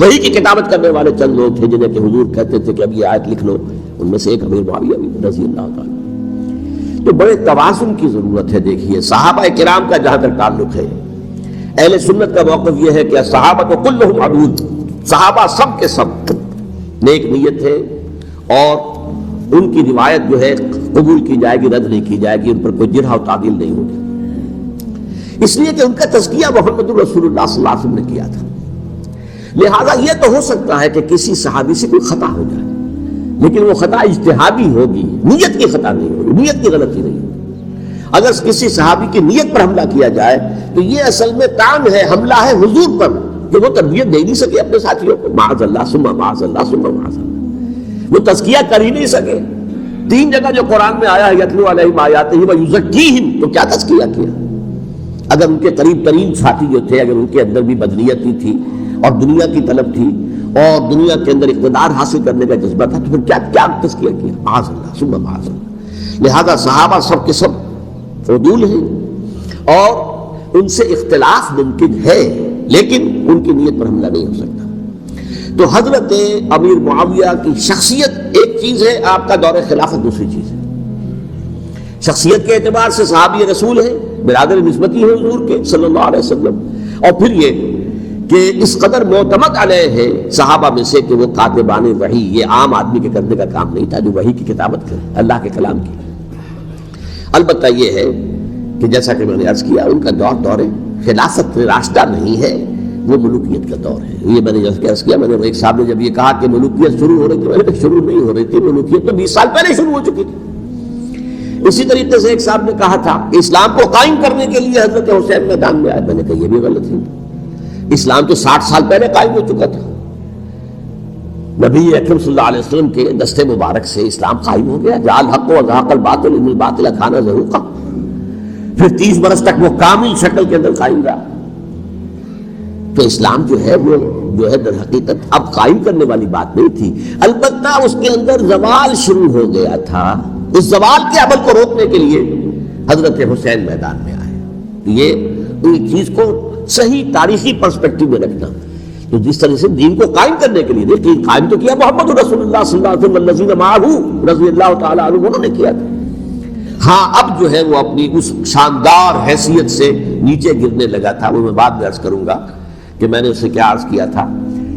وحی کی کتابت کرنے والے چند لوگ تھے جنہیں کہ حضور کہتے تھے کہ اب یہ آیت لکھ لو، ان میں سے ایک امیر معاویہ بھی رضی اللہ تعالیٰ۔ تو بڑے توازن کی ضرورت ہے۔ دیکھیے صحابہ کرام کا جہاں تک تعلق ہے، اہل سنت کا موقف یہ ہے کہ صحابہ تو کلہم عدول، صحابہ سب کے سب نیک نیت ہے، اور ان کی روایت جو ہے قبول کی جائے گی، رد نہیں کی جائے گی، ان پر کوئی جرح و تعدیل نہیں ہوگی، اس لیے کہ ان کا تزکیہ محمد رسول اللہ صلی اللہ علیہ وسلم نے کیا تھا۔ لہذا یہ تو ہو سکتا ہے کہ کسی صحابی سے کوئی خطا ہو جائے، لیکن وہ خطا اجتہادی ہوگی، نیت کی خطا نہیں ہوگی، نیت کی غلطی نہیں ہوگی۔ اگر کسی صحابی کی نیت پر حملہ کیا جائے تو یہ اصل میں طعن ہے، حملہ ہے حضور پر کہ وہ تربیت دے نہیں سکے اپنے ساتھیوں کو، معاذ اللہ ثم معاذ اللہ ثم معاذ اللہ، وہ تزکیہ کر ہی نہیں سکے۔ 3 جگہ جو قرآن میں آیا ہے یتلو علیہم آیاتہ ویزکیہم، تو کیا تزکیہ کیا؟ اگر ان کے قریب ترین ساتھی جو تھے، اگر ان کے اندر بھی بدنیت ہی تھی اور دنیا کی طلب تھی اور دنیا کے اندر اقتدار حاصل کرنے کا جذبہ تھا، تو پھر کیا تزکیہ کیا؟ معاذ اللہ ثم معاذ اللہ۔ لہذا صحابہ سب کے سب عدول ہیں اور ان سے اختلاف ممکن ہے، لیکن ان کی نیت پر حملہ نہیں ہو سکتا۔ تو حضرت امیر معاویہ کی شخصیت ایک چیز ہے، آپ کا دور خلافت دوسری چیز ہے۔ شخصیت کے اعتبار سے صحابی رسول ہیں، برادر نسبتی ہیں حضور کے صلی اللہ علیہ وسلم، اور پھر یہ کہ اس قدر معتمد علیہ ہے صحابہ میں سے کہ وہ کاتبان وحی، یہ عام آدمی کے کرنے کا کام نہیں تھا جو وحی کی کتابت کرے، اللہ کے کلام کی۔ البتہ یہ ہے کہ جیسا کہ میں نے عرض کیا، ان کا دور خلافت راشدہ نہیں ہے، وہ ملوکیت کا دور ہے۔ یہ میں نے جیسے عرض کیا، میں نے ایک صاحب نے جب یہ کہا کہ ملوکیت شروع ہو رہی تھی، میں نے کہا شروع نہیں ہو رہی تھی، ملوکیت تو 20 سال پہلے شروع ہو چکی تھی۔ اسی طریقے سے ایک صاحب نے کہا تھا کہ اسلام کو قائم کرنے کے لیے حضرت حسین میدان میں آئے، میں نے کہا یہ بھی غلط ہے، اسلام تو 60 سال پہلے قائم ہو چکا تھا، نبی اکرم صلی اللہ علیہ وسلم کے دستے مبارک سے اسلام قائم ہو گیا، جعل الحق وزهق الباطل ان الباطل کان زهوقا، پھر 30 برس تک وہ کامل شکل کے اندر قائم رہا۔ تو اسلام جو ہے وہ جو ہے در حقیقت اب قائم کرنے والی بات نہیں تھی، البتہ اس کے اندر زوال شروع ہو گیا تھا، اس زوال کے عمل کو روکنے کے لیے حضرت حسین میدان میں آئے۔ تو یہ چیز کو صحیح تاریخی پرسپیکٹو میں رکھنا، تو جس طرح سے دین کو قائم کرنے کے لیے دیکھیے قائم تو کیا محمد رسول اللہ صلی اللہ علیہ وسلم والذین معہ رضی اللہ تعالیٰ عنہ، انہوں نے کیا تھا۔ ہاں اب جو ہے وہ اپنی اس شاندار حیثیت سے نیچے گرنے لگا تھا، وہ میں بعد میں عرض کروں گا کہ میں نے اسے کیا عرض کیا تھا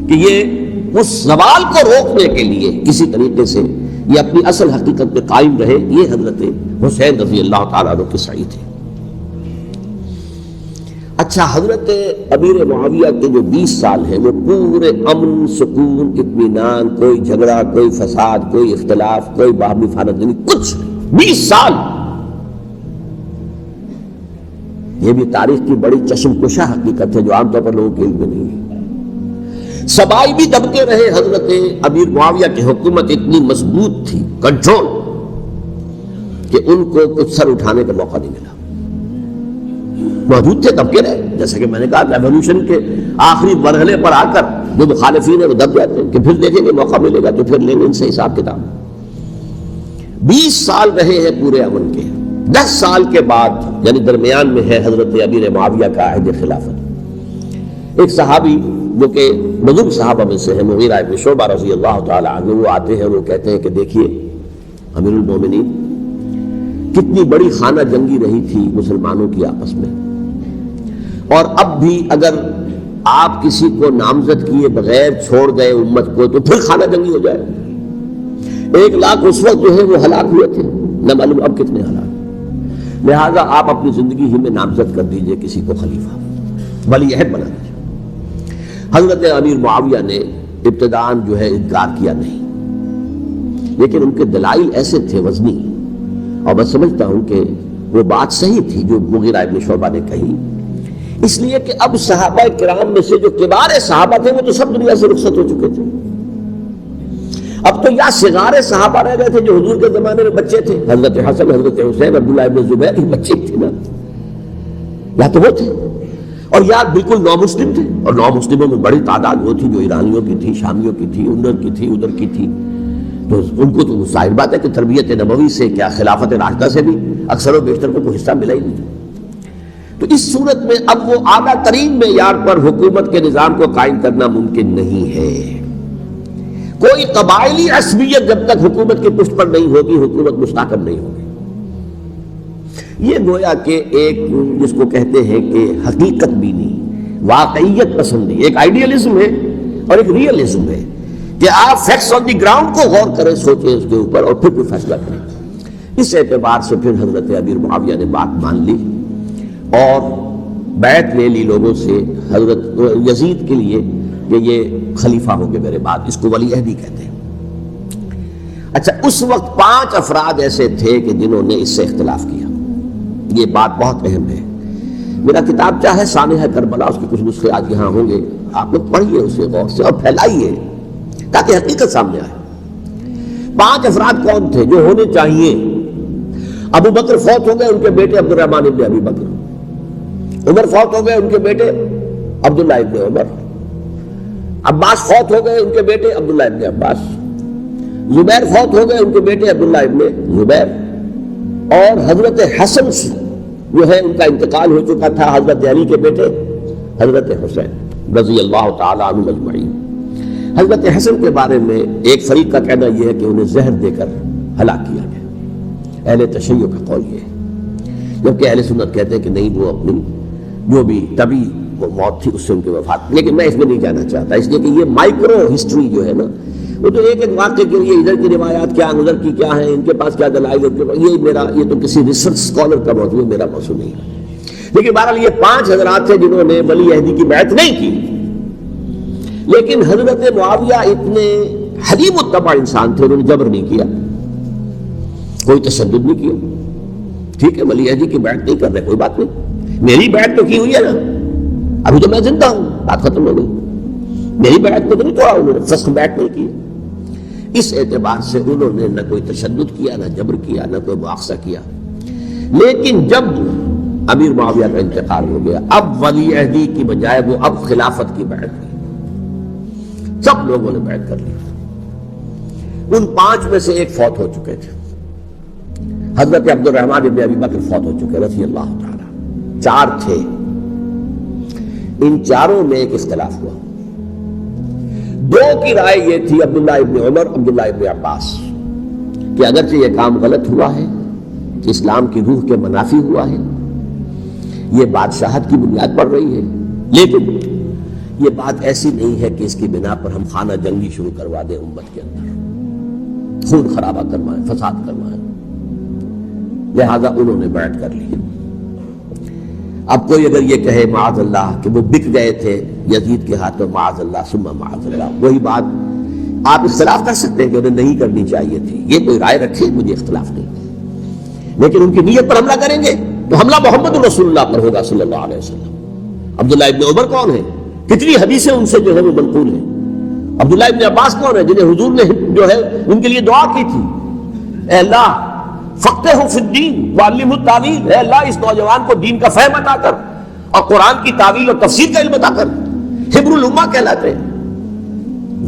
کہ یہ اس زوال کو روکنے کے لیے کسی طریقے سے یہ اپنی اصل حقیقت پہ قائم رہے، یہ حضرت حسین رضی اللہ تعالیٰ عنہ کے سعی تھے۔ اچھا، حضرت امیر معاویہ کے جو 20 سال ہیں وہ پورے امن، سکون، اطمینان، کوئی جھگڑا، کوئی فساد، کوئی اختلاف، کوئی باہمی فانہ، کچھ 20 سال۔ یہ بھی تاریخ کی بڑی چشم کشا حقیقت ہے جو عام طور پر لوگوں کے علم میں نہیں ہے۔ سبائی بھی دبتے رہے، حضرت امیر معاویہ کی حکومت اتنی مضبوط تھی، کنٹرول، کہ ان کو کچھ سر اٹھانے کا موقع نہیں ملا، موجود تھے دبکے رہے۔ جیسا کہ میں نے کہا ریولوشن کے آخری مرحلے پر آ کر جو مخالفین ہیں وہ دب جاتے ہیں کہ پھر دیکھیں گے موقع ملے گا تو پھر لیں گے ان سے حساب کتاب۔ 20 سال رہے ہیں پورے امن کے، 10 سال کے بعد یعنی درمیان میں ہے حضرت امیر معاویہ کا عہد خلافت۔ ایک صحابی جو کہ بزرگ صحابہ میں سے ہے، مغیرہ ابن شعبہ رضی اللہ تعالیٰ عنہ، وہ آتے ہیں، وہ کہتے ہیں کہ دیکھیے امیر المومنین، کتنی بڑی خانہ جنگی رہی تھی مسلمانوں کی آپس میں، اور اب بھی اگر آپ کسی کو نامزد کیے بغیر چھوڑ گئے امت کو تو پھر خانہ جنگی ہو جائے۔ 1 لاکھ اس وقت جو ہے وہ ہلاک ہوئے تھے، نہ معلوم اب کتنے ہلاک۔ لہذا آپ اپنی زندگی ہی میں نامزد کر دیجئے کسی کو خلیفہ، ولی عہد بنا دیجئے۔ حضرت امیر معاویہ نے ابتداً جو ہے انکار کیا نہیں، لیکن ان کے دلائل ایسے تھے وزنی، اور میں سمجھتا ہوں کہ وہ بات صحیح تھی جو مغیرہ ابن شعبہ نے کہی، اس لیے کہ اب صحابہ کرام میں سے جو کبار صحابہ تھے وہ تو سب دنیا سے رخصت ہو چکے تھے، اب تو یا صغار صحابہ رہ گئے تھے جو حضور کے زمانے میں بچے تھے، حضرت حسن، حضرت حسین، عبداللہ ابن زبیر، یہ بچے تھے نا، یا تو وہ تھے، اور یا بالکل نو مسلم تھے، اور نو مسلموں میں بڑی تعداد وہ تھی جو ایرانیوں کی تھی، شامیوں کی تھی، ادھر کی تھی، تو ان کو تو ظاہر بات ہے کہ تربیت نبوی سے کیا خلافت راشدہ سے بھی اکثر و بیشتر کو کوئی حصہ ملا ہی نہیں۔ تو اس صورت میں اب وہ اعلیٰ ترین معیار پر حکومت کے نظام کو قائم کرنا ممکن نہیں ہے۔ کوئی قبائلی عصبیت جب تک حکومت کی پشت پر نہیں ہوگی، حکومت مستحکم نہیں ہوگی۔ یہ گویا کہ ایک جس کو کہتے ہیں کہ حقیقت بینی، واقعیت پسندی، ایک آئیڈیالزم ہے اور ایک ریئلزم ہے کہ آپ فیکٹس آن دی گراؤنڈ کو غور کریں، سوچیں اس کے اوپر اور پھر کوئی فیصلہ کریں۔ اس اعتبار سے پھر حضرت امیر معاویہ نے بات مان لی اور بیعت لے لی لوگوں سے حضرت یزید کے لیے کہ یہ خلیفہ ہوں گے میرے بعد، اس کو ولی عہدی کہتے ہیں۔ اچھا، اس وقت 5 افراد ایسے تھے کہ جنہوں نے اس سے اختلاف کیا، یہ بات بہت اہم ہے۔ میرا کتاب چاہے سانحہ کربلا، اس کے کچھ نسخے آج یہاں ہوں گے، آپ لوگ پڑھیے اسے غور سے اور پھیلائیے تاکہ حقیقت سامنے آئے۔ 5 افراد کون تھے جو ہونے چاہیے؟ ابو بکر فوت ہو گئے، ان کے بیٹے عبد الرحمن ابن ابی بکر، عمر فوت ہو گئے، ان کے بیٹے عبداللہ ابن عمر، عباس فوت ہو گئے، ان کے بیٹے عبداللہ ابن عباس، زبیر فوت ہو گئے، ان کے بیٹے عبداللہ ابن زبیر، اور حضرت حسن جو ہے ان کا انتقال ہو چکا تھا، حضرت علی کے بیٹے حضرت حسین رضی اللہ تعالی عنہ اجمعین۔ حضرت حسن کے بارے میں ایک فریق کا کہنا یہ ہے کہ انہیں زہر دے کر ہلاک کیا گیا، اہل تشیع کا قول یہ ہے، جبکہ اہل سنت کہتے ہیں کہ نہیں، وہ اپنی جو بھی طبی وہ موت تھی اس سے ان کی وفات، لیکن میں اس میں نہیں جانا چاہتا، اس لیے کہ یہ مائکرو ہسٹری جو ہے نا، وہ تو ایک ایک واقعے کے لیے ادھر کی روایات کیا، ادھر کی کیا ہیں، ان کے پاس کیا دلائل، یہ تو کسی ریسرچ اسکالر کا موضوع، میرا موضوع نہیں ہے۔ لیکن بہرحال یہ 5 حضرات تھے جنہوں نے ولی عہدی کی بیعت نہیں کی، لیکن حضرت معاویہ اتنے حلیم الطبع انسان تھے، انہوں نے جبر نہیں کیا، کوئی تشدد نہیں کیا۔ ٹھیک ہے، ولی عہدی کی بیعت نہیں کر رہے، کوئی بات نہیں، میری بیعت تو کی ہوئی ہے نا، ابھی تو میں زندہ ہوں، بات ختم ہو گئی، میری بیعت کو تو نہیں توڑا انہوں نے، فسخ بیعت نہیں کی۔ اس اعتبار سے انہوں نے نہ کوئی تشدد کیا، نہ جبر کیا، نہ کوئی مواخذہ کیا۔ لیکن جب امیر معاویہ کا انتقال ہو گیا، اب ولی عہدی کی بجائے وہ اب خلافت کی بیعت کی، سب لوگوں نے بیعت کر لی۔ ان 5 میں سے ایک فوت ہو چکے تھے، حضرت عبد الرحمن ابن ابی بکر فوت ہو چکے رضی اللہ تعالی، 4 تھے، ان 4 میں ایک اختلاف ہوا۔ 2 کی رائے یہ تھی، عبداللہ ابن عمر، عبداللہ ابن عباس، کہ اگرچہ یہ کام غلط ہوا ہے، کہ اسلام کی روح کے منافی ہوا ہے، یہ بادشاہت کی بنیاد پر رہی ہے، لیکن یہ بات ایسی نہیں ہے کہ اس کی بنا پر ہم خانہ جنگی شروع کروا دیں، امت کے اندر خون خرابہ کروائیں، فساد کروائیں، لہذا انہوں نے بیعت کر لی۔ اب کوئی اگر یہ کہے معاذ اللہ کہ وہ بک گئے تھے یزید کے ہاتھوں، معاذ اللہ ثم معاذ اللہ، وہی بات آپ اختلاف کر سکتے ہیں کہ انہیں نہیں کرنی چاہیے تھی، یہ کوئی رائے رکھے، مجھے اختلاف نہیں، لیکن ان کی نیت پر حملہ کریں گے تو حملہ محمد رسول اللہ پر ہوگا صلی اللہ علیہ وسلم۔ عبداللہ ابن عمر کون ہے؟ کتنی حدیثیں ان سے جو ہے وہ منقول ہیں۔ عبداللہ ابن عباس کون ہے؟ جنہیں حضور نے جو ہے ان کے لیے دعا کی تھی، اے اللہ فقہہ فی الدین وعلمہ التاویل، اے اللہ اس نوجوان کو دین کا فہم عطا کر اور قرآن کی تاویل اور تفسیر کا علم عطا کر، حبر الامہ کہلاتے ہیں۔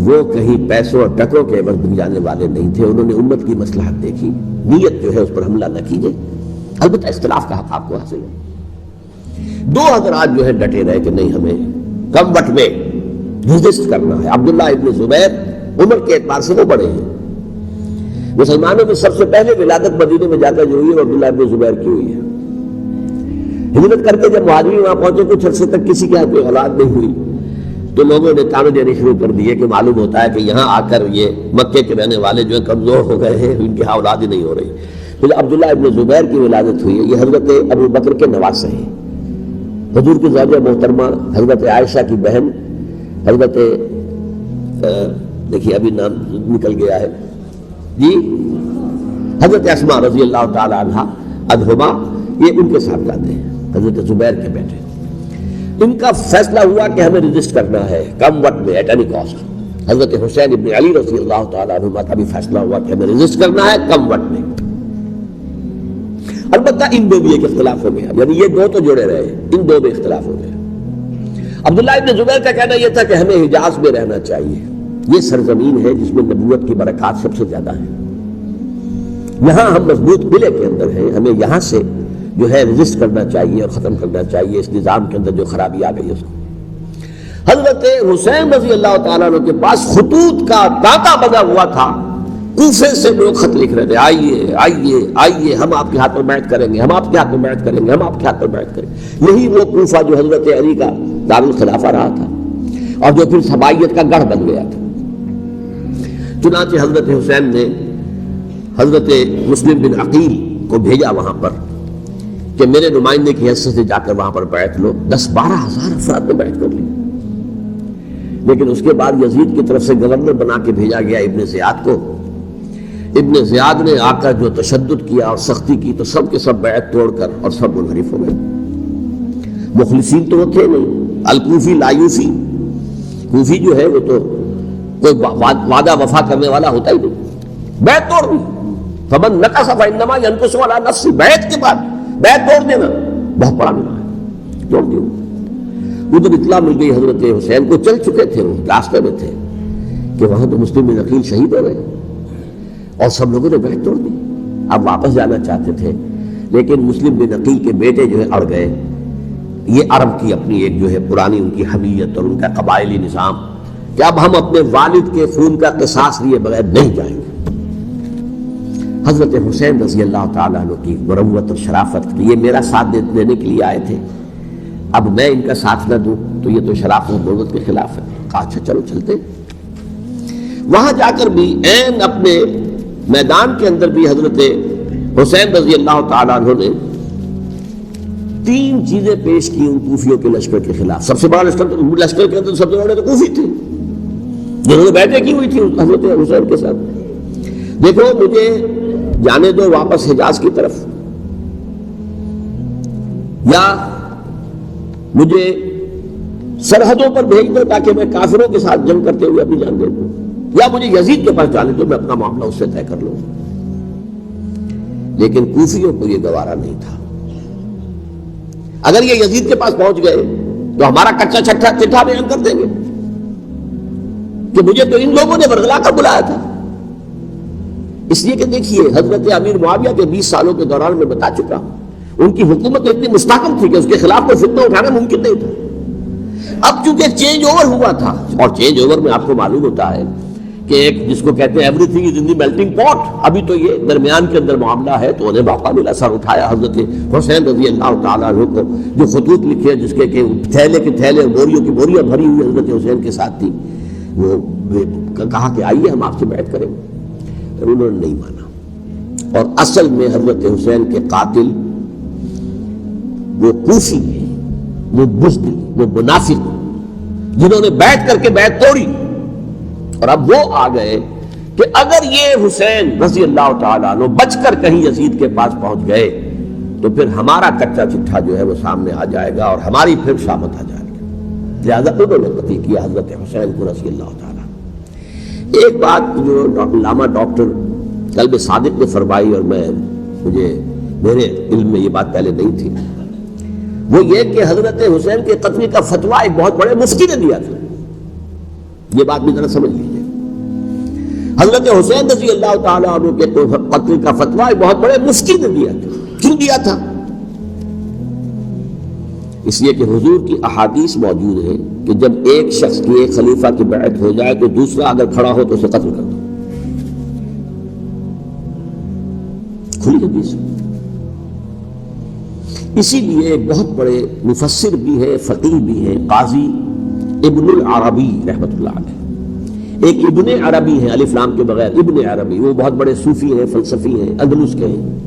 وہ کہیں پیسوں اور ٹکروں کے عوض بن جانے والے نہیں تھے، انہوں نے امت کی مصلحت دیکھی، نیت جو ہے اس پر حملہ نہ کیجیے، البتہ اختلاف کا حق آپ کو حاصل ہے۔ 2 حضرات جو ہے ڈٹے رہے کہ نہیں، ہمیں کم وقت میں ریزسٹ کرنا ہے۔ عبداللہ ابن زبیر عمر کے اعتبار سے وہ بڑے ہیں، مسلمانوں میں سب سے پہلے ولادت مدینے میں جا کر جو ہوئی ہے وہ عبداللہ ابن زبیر کی ہوئی ہے۔ ہجرت کر کے جب مہاجرین وہاں پہنچے، کچھ عرصے تک کسی کے ہاتھ کوئی اولاد نہیں ہوئی، تو لوگوں نے تانے دینے شروع کر دیے کہ معلوم ہوتا ہے کہ یہاں آ کر یہ مکے کے رہنے والے جو ہیں کمزور ہو گئے ہیں، ان کی اولاد ہی نہیں ہو رہی۔ پھر عبداللہ ابن زبیر کی ولادت ہوئی ہے، یہ حضرت ابو بکر کے نواسے ہیں، حضور کی زوجہ محترمہ حضرت عائشہ کی بہن حضرت دیکھیے ابھی نام نکل گیا ہے جی، حضرت اسماء رضی اللہ تعالی عنہ عنہما، یہ ان کے ساتھ جاتے ہیں، حضرت زبیر کے بیٹے. ان کا فیصلہ ہوا کہ ہمیں رجسٹ کرنا ہے کم وقت میں، ایٹ اینی کاسٹ. حضرت حسین ابن علی رضی اللہ تعالی عنہما کا بھی فیصلہ ہوا کہ ہمیں رجسٹ کرنا ہے کم وقت میں. البتہ ان دو بھی ایک اختلاف ہو گیا، یعنی یہ دو تو جڑے رہے، ان دو میں اختلاف ہو گیا. عبداللہ ابن زبیر کا کہنا یہ تھا کہ ہمیں حجاز میں رہنا چاہیے، یہ سرزمین ہے جس میں نبوت کی برکات سب سے زیادہ ہیں، یہاں ہم مضبوط قلعے کے اندر ہیں، ہمیں یہاں سے جو ہے رجسٹ کرنا چاہیے اور ختم کرنا چاہیے اس نظام کے اندر جو خرابی آ گئی اس کو. حضرت حسین رضی اللہ تعالیٰ عنہ کے پاس خطوط کا تانتا بنا ہوا تھا، کوفے سے لوگ خط لکھ رہے تھے، آئیے آئیے آئیے، ہم آپ کے ہاتھ پر بیعت کریں گے، ہم آپ کے ہاتھ پر بیعت کریں گے، ہم آپ کے ہاتھ پر بیعت کریں گے. یہی وہ کوفہ جو حضرت علی کا دارالخلافہ رہا تھا اور جو پھر سبائیت کا گڑھ بن گیا تھا. چنانچہ حضرت حسین نے حضرت مسلم بن عقیل کو بھیجا وہاں پر کہ میرے نمائندے کی حیثیت سے جا کر وہاں پر بیعت لو. 10-12 ہزار افراد نے بیعت کر لی. لیکن اس کے بعد یزید کی طرف سے گورنر بنا کے بھیجا گیا ابن زیاد کو. ابن زیاد نے آ کر جو تشدد کیا اور سختی کی تو سب کے سب بیعت توڑ کر اور سب منحرف ہو گئے. مخلصین تو وہ تھے نہیں. الکوفی لایوفی، کوفی جو ہے وہ تو کوئی وعدہ وفا کرنے والا ہوتا ہی نہیں، بیعت توڑ دی. فمن نقص فانما ينقص على نفسه، بیعت کے بعد بیعت توڑ دینا بہت بڑا گناہ ہے، توڑ دیا. ادھر اطلاع مل گئی حضرت حسین کو، چل چکے تھے وہ راستے میں تھے کہ وہاں تو مسلم بن عقیل شہید ہو گئے اور سب لوگوں نے بیعت توڑ دی. اب واپس جانا چاہتے تھے لیکن مسلم بن عقیل کے بیٹے جو ہے اڑ گئے. یہ عرب کی اپنی ایک جو ہے پرانی ان کی حمیت اور ان کا قبائلی نظام کہ اب ہم اپنے والد کے خون کا قصاص لیے بغیر نہیں جائیں گے. حضرت حسین رضی اللہ تعالیٰ عنہ کی مروت اور شرافت، یہ میرا ساتھ دینے کے لیے آئے تھے، اب میں ان کا ساتھ نہ دوں تو یہ تو شرافت و مروت کے خلاف ہے. کہا اچھا چلو چلتے. وہاں جا کر بھی عین اپنے میدان کے اندر بھی حضرت حسین رضی اللہ تعالیٰ عنہ نے 3 چیزیں پیش کی ان کوفیوں کے لشکر کے خلاف. سب سے بڑا لشکر کے اندر سب سے بڑے تو کوفی تھے جنہوں نے بیعتیں کی ہوئی تھی حضرت حسین کے ساتھ. دیکھو مجھے جانے دو واپس حجاز کی طرف، یا مجھے سرحدوں پر بھیج دو تاکہ میں کافروں کے ساتھ جنگ کرتے ہوئے اپنی جان دے دوں، یا مجھے یزید کے پاس جانے دو، میں اپنا معاملہ اس سے طے کر لوں. لیکن کوفیوں کو یہ گوارا نہیں تھا. اگر یہ یزید کے پاس پہنچ گئے تو ہمارا کچا چٹھا بیان کر دیں گے کہ مجھے تو ان لوگوں نے برگلا کر بلایا تھا. اس لیے کہ دیکھیے حضرت امیر معاویہ کے 20 سالوں کے دوران میں بتا چکا ہوں ان کی حکومت اتنی مستحکم تھی کہ اس کے خلاف کوئی فتنہ اٹھانا ممکن نہیں تھا. اب چونکہ چینج اوور ہوا تھا، اور چینج اوور میں آپ کو معلوم ہوتا ہے کہ ایک جس کو کہتے ہیں every thing is in the melting پاٹ، ابھی تو یہ درمیان کے اندر معاملہ ہے. تو انہیں موقع ملا، سر اٹھایا حضرت حسین رضی اللہ تعالیٰ عنہ کو، جو خطوط لکھے جس کے کہ تھیلے کے تھیلے بوریوں کی بوریاں بھری ہوئی حضرت حسین کے ساتھ تھی، وہ کہا کہ آئیے ہم آپ سے بیعت کریں گے. انہوں نے نہیں مانا. اور اصل میں حضرت حسین کے قاتل وہ کوفی ہیں، وہ بزدل، وہ منافق، جنہوں نے بیعت کر کے بیعت توڑی. اور اب وہ آ گئے کہ اگر یہ حسین رضی اللہ تعالیٰ عنہ بچ کر کہیں یزید کے پاس پہنچ گئے تو پھر ہمارا کچا چٹھا جو ہے وہ سامنے آ جائے گا اور ہماری پھر شامت آ جائے گی. لہذا انہوں نے قتل کیا حضرت حسین کو رضی اللہ تعالیٰ. ایک بات جو علامہ ڈاکٹر قلب صادق نے فرمائی، اور میرے علم میں یہ بات پہلے نہیں تھی، وہ یہ کہ حضرت حسین کے قتل کا فتویٰ ایک بہت بڑے مفتی نے دیا تھا. یہ بات بھی ذرا سمجھ لیجیے. حضرت حسین رضی اللہ تعالیٰ عنہ کے قتل کا فتویٰ ایک بہت بڑے مفتی نے دیا تھا. کیوں دیا تھا؟ اس لیے کہ حضور کی احادیث موجود ہے کہ جب ایک شخص کی ایک خلیفہ کی بیعت ہو جائے تو دوسرا اگر کھڑا ہو تو اسے قتل کر دو. کھلی حدیث. اسی لیے ایک بہت بڑے مفسر بھی ہے، فقیہ بھی ہے، قاضی ابن العربی رحمۃ اللہ علیہ. ایک ابن عربی ہے الف لام کے بغیر، ابن عربی، وہ بہت بڑے صوفی ہیں، فلسفی ہیں، اندلس کے ہیں.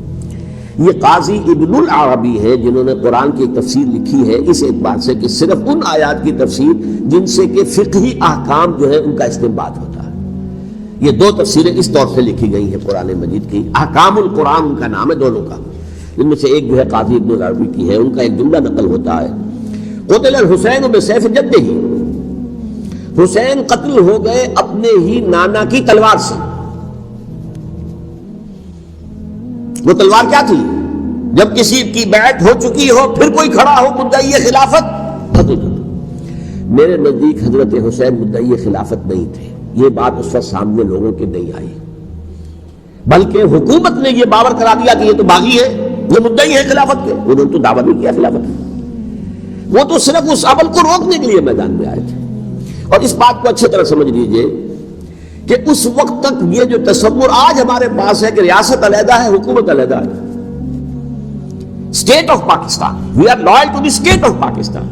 یہ قاضی ابن العربی ہے جنہوں نے قرآن کی ایک تفسیر لکھی ہے اس اعتبار سے کہ صرف ان آیات کی تفسیر جن سے کہ فقہی احکام جو ہے ان کا استنباط ہوتا ہے. یہ دو تفسیریں اس طور سے لکھی گئی ہیں قرآن مجید کی. احکام القرآن ان کا نام ہے دونوں کا. ان میں سے ایک جو ہے قاضی ابن العربی کی ہے. ان کا ایک جملہ نقل ہوتا ہے قتل الحسین بسیف جدہ، حسین قتل ہو گئے اپنے ہی نانا کی تلوار سے. وہ تلوار کیا تھی؟ جب کسی کی بیعت ہو چکی ہو پھر کوئی کھڑا ہو مدعی خلافت قتل کر دو. میرے نزدیک حضرت حسین مدعی خلافت نہیں تھے. یہ بات اس وقت سامنے لوگوں کے نہیں آئی، بلکہ حکومت نے یہ باور کرا دیا کہ یہ تو باغی ہے، یہ مدعی ہے خلافت کے. انہوں نے تو دعویٰ نہیں کیا خلافت کا، وہ تو صرف اس عمل کو روکنے کے لیے میدان میں آئے تھے. اور اس بات کو اچھی طرح سمجھ لیجئے کہ اس وقت تک یہ جو تصور آج ہمارے پاس ہے کہ ریاست علیحدہ ہے حکومت علیحدہ ہے. State of Pakistan, we are loyal to the state of Pakistan.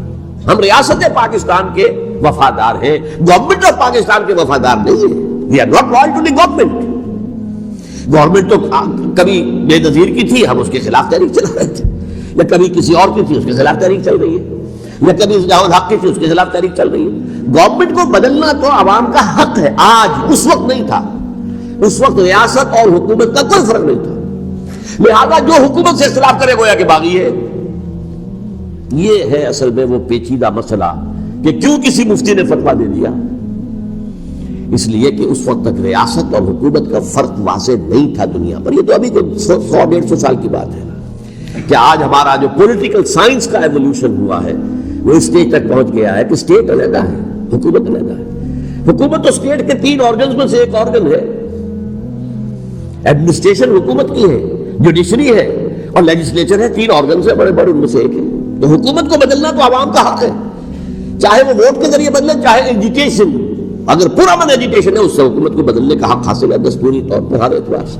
ہم ریاست پاکستان کے وفادار ہیں، گورنمنٹ آف پاکستان کے وفادار نہیں ہیں. We are not loyal to the government. Government تو کبھی بے نظیر کی تھی، ہم اس کے خلاف تحریک چلا رہے تھے، یا کبھی کسی اور کی تھی اس کے خلاف تحریک چل رہی ہے، یا کبھی جاؤ حق کی تھی اس کے خلاف تحریک چل رہی ہے. گورنمنٹ کو بدلنا تو عوام کا حق ہے. آج اس وقت نہیں تھا. اس وقت ریاست اور حکومت کا کوئی فرق نہیں تھا. لہذا جو حکومت سے اختلاف کرے گویا کہ باغی ہے. یہ ہے اصل میں وہ پیچیدہ مسئلہ کہ کیوں کسی مفتی نے فتویٰ دے دیا. اس لیے کہ اس وقت تک ریاست اور حکومت کا فرق واضح نہیں تھا دنیا پر. یہ تو ابھی 100-150 سال کی بات ہے کہ آج ہمارا جو پولیٹیکل سائنس کا ایولیوشن ہوا ہے وہ اس اسٹیج تک پہنچ گیا ہے کہ اسٹیٹ علیحدہ ہے، حکومت علیحدہ ہے. حکومت تو اسٹیٹ کے 3 آرگنز میں سے ایک آرگن ہے. ایڈمنسٹریشن حکومت کی ہے، جوڈیشری ہے اور لیجسلیچر ہے. 3 آرگنز ہیں بڑے بڑے، ان میں سے ایک ہے. تو حکومت کو بدلنا تو عوام کا حق ہے، چاہے وہ ووٹ کے ذریعے بدلے چاہے ایجیٹیشن. اگر پورا من ایجیٹیشن ہے اس سے حکومت کو بدلنے کا حق حاصل ہے دستوری طور پر ہر اعتبار سے.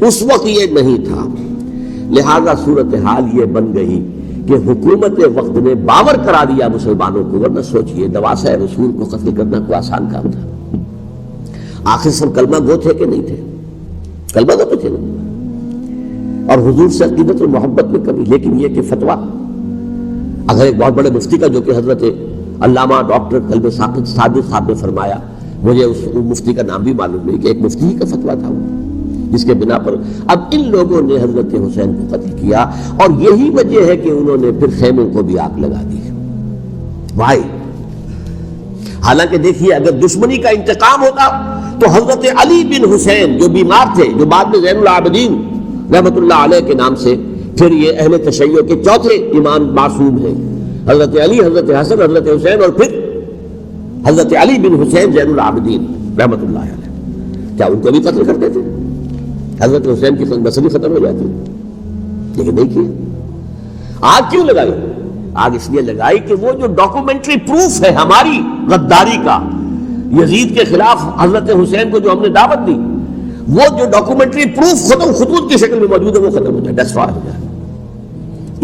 اس وقت یہ نہیں تھا. لہذا صورتحال یہ بن گئی کہ حکومت وقت نے باور کرا دیا مسلمانوں کو. ورنہ سوچئے نواسہ رسول کو قتل کرنا کوئی آسان کام تھا. آخر سب کلمہ گو تھے کہ نہیں تھے؟ کلمہ گو تو تھے نا، اور حضور سے عقیدت اور محبت میں کمی. لیکن یہ کہ فتویٰ اگر ایک بہت بڑے مفتی کا جو کہ حضرت علامہ ڈاکٹر قلب ثابت صاحب نے فرمایا، مجھے اس مفتی کا نام بھی معلوم نہیں کہ ایک مفتی کا فتویٰ تھا وہ، جس کے بنا پر اب ان لوگوں نے حضرت حسین کو قتل کیا. اور یہی وجہ ہے کہ انہوں نے پھر خیموں کو بھی آگ لگا دی. وائی؟ حالانکہ دیکھیے اگر دشمنی کا انتقام ہوتا تو حضرت علی بن حسین جو بیمار تھے، جو بعد میں زین العابدین رحمت اللہ علیہ کے نام سے پھر یہ اہل تشیع کے چوتھے امام معصوم ہیں، حضرت علی، حضرت حسن، حضرت حسین اور پھر حضرت علی بن حسین زین العابدین رحمت اللہ علیہ، کیا ان کو بھی قتل کرتے تھے؟ حضرت حسین کی نسل ختم ہو جاتی، لیکن نہیں کیا. آگ کیوں لگائی؟ آگ اس لیے لگائی کہ وہ جو ڈاکومنٹری پروف ہے ہماری غداری کا یزید کے خلاف حضرت حسین کو جو ہم نے دعوت دی، وہ جو ڈاکومنٹری پروف خطوط کی شکل میں موجود ہے وہ ختم ہو جائے، ڈسٹرائے ہو جائے.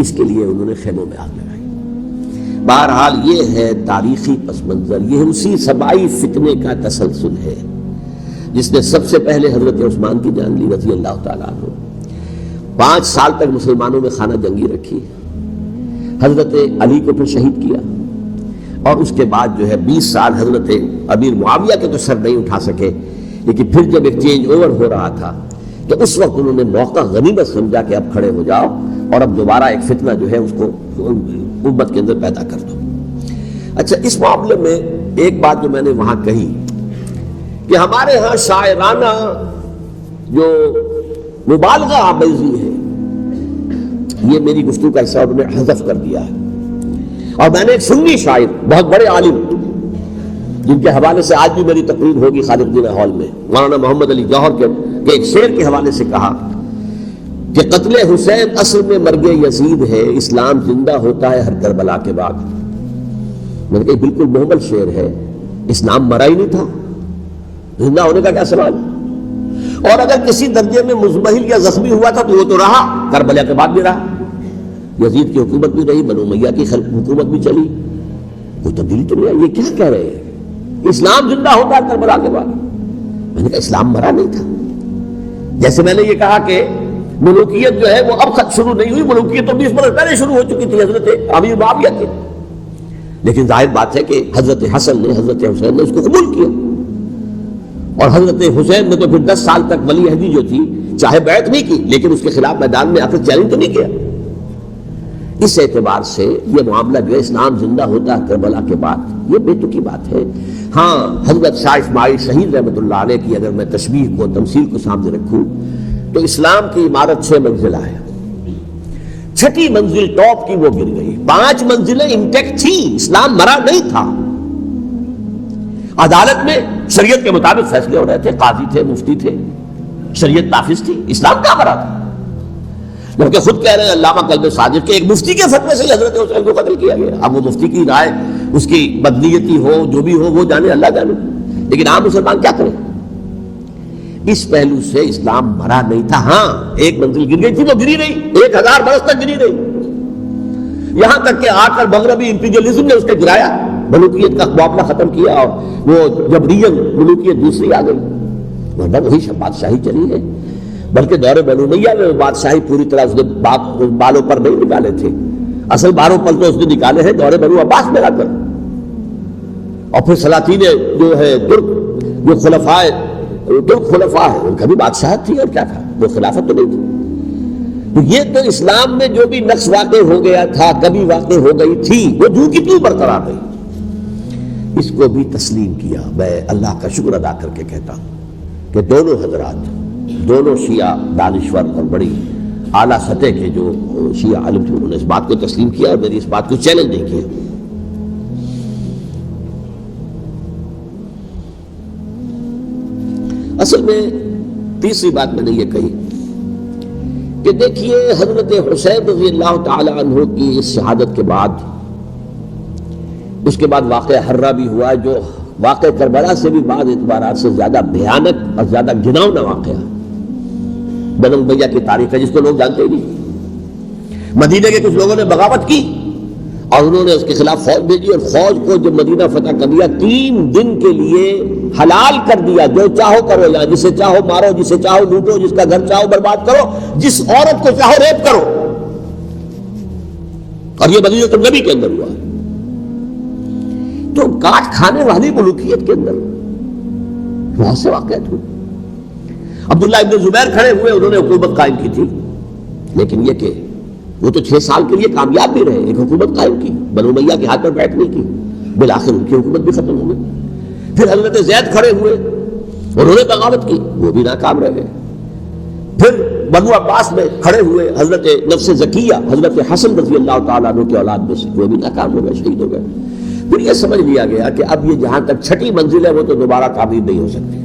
اس کے لیے انہوں نے خیموں میں آگ لگائی. بہرحال یہ ہے تاریخی پس منظر. یہ اسی سبائی فتنے کا تسلسل ہے جس نے سب سے پہلے حضرت عثمان کی جان لی رضی اللہ تعالیٰ عنہ. 5 سال تک مسلمانوں میں خانہ جنگی رکھی، حضرت علی کو پھر شہید کیا، اور اس کے بعد جو ہے 20 سال حضرت امیر معاویہ کے تو سر نہیں اٹھا سکے. لیکن پھر جب ایک چینج اوور ہو رہا تھا تو اس وقت انہوں نے موقع غنیمت سمجھا کہ اب کھڑے ہو جاؤ اور اب دوبارہ ایک فتنہ جو ہے اس کو امت کے اندر پیدا کر دو. اچھا، اس معاملے میں ایک بات جو میں نے وہاں کہی کہ ہمارے ہاں شاعرانہ جو مبالغہ آمیزی ہے، یہ میری گفتگو کا حصہ انہوں نے حذف کر دیا ہے. اور میں نے ایک سنی شاعر، بہت بڑے عالم، جن کے حوالے سے آج بھی میری تقریر ہوگی خالق الدین ہال میں، مولانا محمد علی جوہر کے ایک شعر کے حوالے سے کہا کہ قتل حسین اصل میں مرگ یزید ہے، اسلام زندہ ہوتا ہے ہر کربلا کے بعد. میں نے کہا بالکل محمل شعر ہے. اسلام مرا ہی نہیں تھا، زندہ ہونے کا کیا سوال؟ اور اگر کسی درجے میں مزمحل یا زخمی ہوا تھا تو وہ تو رہا، کربلا کے بعد بھی رہا. یزید کی حکومت بھی رہی، بنو امیہ کی حکومت بھی چلی، کوئی تبدیلی تو نہیں آئی. یہ کیا کہہ رہے ہیں؟ اسلام زندہ ہوتا ہے کربلا کے بعد. میں نے کہا اسلام مرا نہیں تھا. جیسے میں نے یہ کہا کہ ملوکیت جو ہے وہ اب خط شروع نہیں ہوئی، ملوکیت تو 20 برس پہلے شروع ہو چکی تھی حضرت امیر معاویہ کے. لیکن ظاہر بات ہے کہ حضرت حسن نے، حضرت حسین نے اس کو قبول کیا، اور حضرت حسین نے تو پھر 10 سال تک ولی عہدی جو تھی چاہے بیعت نہیں کی لیکن اس کے خلاف میدان میں آ کر چیلنج تو نہیں کیا. اس اعتبار سے یہ معاملہ جو ہے اسلام زندہ ہوتا ہے کربلا کے بعد، یہ بے تکی بات ہے. ہاں حضرت شاہ اسماعیل شہید رحمۃ اللہ علیہ کی اگر میں تشبیہ کو، تمثیل کو سامنے رکھوں تو اسلام کی عمارت 6 منزلہ ہے، 6ٹھی منزل ٹاپ کی وہ گر گئی، 5 منزلیں انٹیکٹ تھی، اسلام مرا نہیں تھا. عدالت میں شریعت کے مطابق فیصلے ہو رہے تھے، قاضی تھے، مفتی تھے، شریعت نافذ تھی، اسلام کہاں مرا تھا. جبکہ خود کہہ رہے ہیں علامہ قلب صادق کے ایک مفتی کے فتوے سے حضرت حسین کو قتل کیا گیا. اب وہ مفتی کی رائے، اس کی بدنیتی ہو، جو بھی ہو وہ جانے، اللہ جانے، لیکن عام مسلمان کیا کریں. اس پہلو سے اسلام مرا نہیں تھا. ہاں ایک منزل گر گئی تھی، وہ گری نہیں، 1000 برس تک گری نہیں، یہاں تک کہ آ کر مغربی امپیریلزم نے اس کو گرایا، ملوکیت کا معاملہ ختم کیا، اور وہ جبریت ملوکیت دوسری آ گئی. ورنہ وہی بادشاہی چلی ہے. بلکہ دور بنو امیہ میں بادشاہی پوری طرح اس نے بالوں پر نہیں نکالے تھے، اصل باروں پر تو اس نے نکالے ہیں دور بنو عباس میں آ کر. اور پھر سلاطین جو ہے ترک، جو ترک خلفاء ہے، ان کا بھی بادشاہت تھی اور کیا تھا، وہ خلافت تو نہیں تھی. تو یہ تو اسلام میں جو بھی نقص واقع ہو گیا تھا، کبھی واقع ہو گئی تھی، وہ جو کی تو برقرار رہی. اس کو بھی تسلیم کیا. میں اللہ کا شکر ادا کر کے کہتا ہوں کہ دونوں حضرات، دونوں شیعہ دانشور اور بڑی اعلیٰ سطح کے جو شیعہ عالم تھے، انہوں نے اس بات کو تسلیم کیا اور میری اس بات کو چیلنج نہیں کیا. اصل میں تیسری بات میں نے یہ کہی کہ دیکھیے حضرت حسین رضی اللہ تعالی عنہ کی اس شہادت کے بعد، اس کے بعد واقعہ حرہ بھی ہوا، جو واقعہ کربلا سے بھی بعض اعتبارات سے زیادہ بھیانک اور زیادہ گھناؤنا واقعہ بنو امیہ کی تاریخ ہے، جس کو لوگ جانتے ہی نہیں. مدینہ کے کچھ لوگوں نے بغاوت کی اور انہوں نے اس کے خلاف فوج بھیجی، اور فوج کو جب مدینہ فتح کر دیا 3 دن کے لیے حلال کر دیا، جو چاہو کرو، یہاں جسے چاہو مارو، جسے چاہو لوٹو، جس کا گھر چاہو برباد کرو، جس عورت کو چاہو ریپ کرو. اور یہ مدینہ النبی کے اندر ہوا. تو کاٹ کھانے والی ملوکیت کے اندر بہت سے واقعات ہوئے. عبداللہ ابن زبیر کھڑے ہوئے، انہوں نے حکومت قائم کی تھی، لیکن یہ کہ وہ تو 6 سال کے لیے کامیاب بھی رہے، ایک حکومت قائم کی، بنو امیہ کے ہاتھ پر بیٹھ نہیں کی، بالآخر ان کی حکومت بھی ختم ہو گئی. پھر حضرت زید کھڑے ہوئے، انہوں نے بغاوت کی، وہ بھی ناکام رہے. پھر بنو عباس میں کھڑے ہوئے حضرت نفس زکیہ، حضرت حسن رضی اللہ تعالیٰ عنہ کے اولاد میں سے، وہ بھی ناکام ہو گئے، شہید ہو گئے. پھر یہ سمجھ لیا گیا کہ اب یہ جہاں تک 6ٹھی منزل ہے وہ تو دوبارہ تعمیر نہیں ہو سکتی.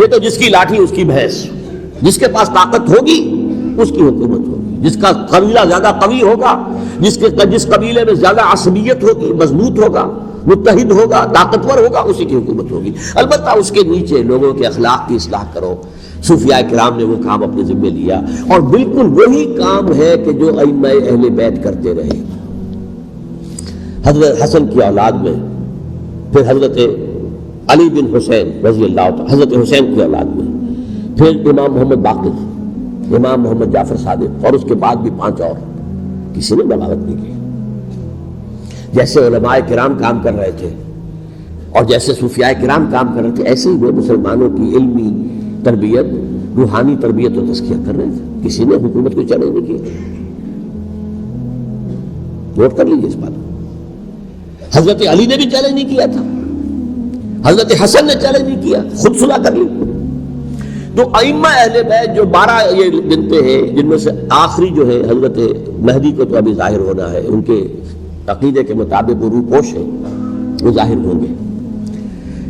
یہ تو جس کی لاٹھی اس کی بھینس، جس کے پاس طاقت ہوگی اس کی حکومت ہوگی، جس کا قبیلہ زیادہ قوی ہوگا، جس قبیلے میں زیادہ عصبیت ہوگی، مضبوط ہوگا، متحد ہوگا، طاقتور ہوگا، اسی کی حکومت ہوگی. البتہ اس کے نیچے لوگوں کے اخلاق کی اصلاح کرو. صوفیاء کرام نے وہ کام اپنے ذمے لیا، اور بالکل وہی کام ہے کہ جو ائمہ اہل بیت کرتے رہے. حضرت حسن کی اولاد میں، پھر حضرت علی بن حسین رضی اللہ تعالی، حضرت حسین کی اولاد میں، پھر امام محمد باقر، امام محمد جعفر صادق، اور اس کے بعد بھی 5 اور، کسی نے بغاوت نہیں کی. جیسے علماء کرام کام کر رہے تھے اور جیسے صوفیاء کرام کام کر رہے تھے، ایسے ہی وہ مسلمانوں کی علمی تربیت، روحانی تربیت و تزکیہ کر رہے تھے. کسی نے حکومت کو چیلنج نہیں کیا. نوٹ کر لیجیے اس بات کو. حضرت علی نے بھی چیلنج نہیں کیا تھا، حضرت حسن نے چیلنج نہیں کیا، خود صلح کر لی. تو ائمہ اہل بیت جو 12 یہ گنتے ہیں، جن میں سے آخری جو ہے حضرت مہدی کو تو ابھی ظاہر ہونا ہے، ان کے عقیدے کے مطابق وہ روپوش ہیں، وہ ظاہر ہوں گے.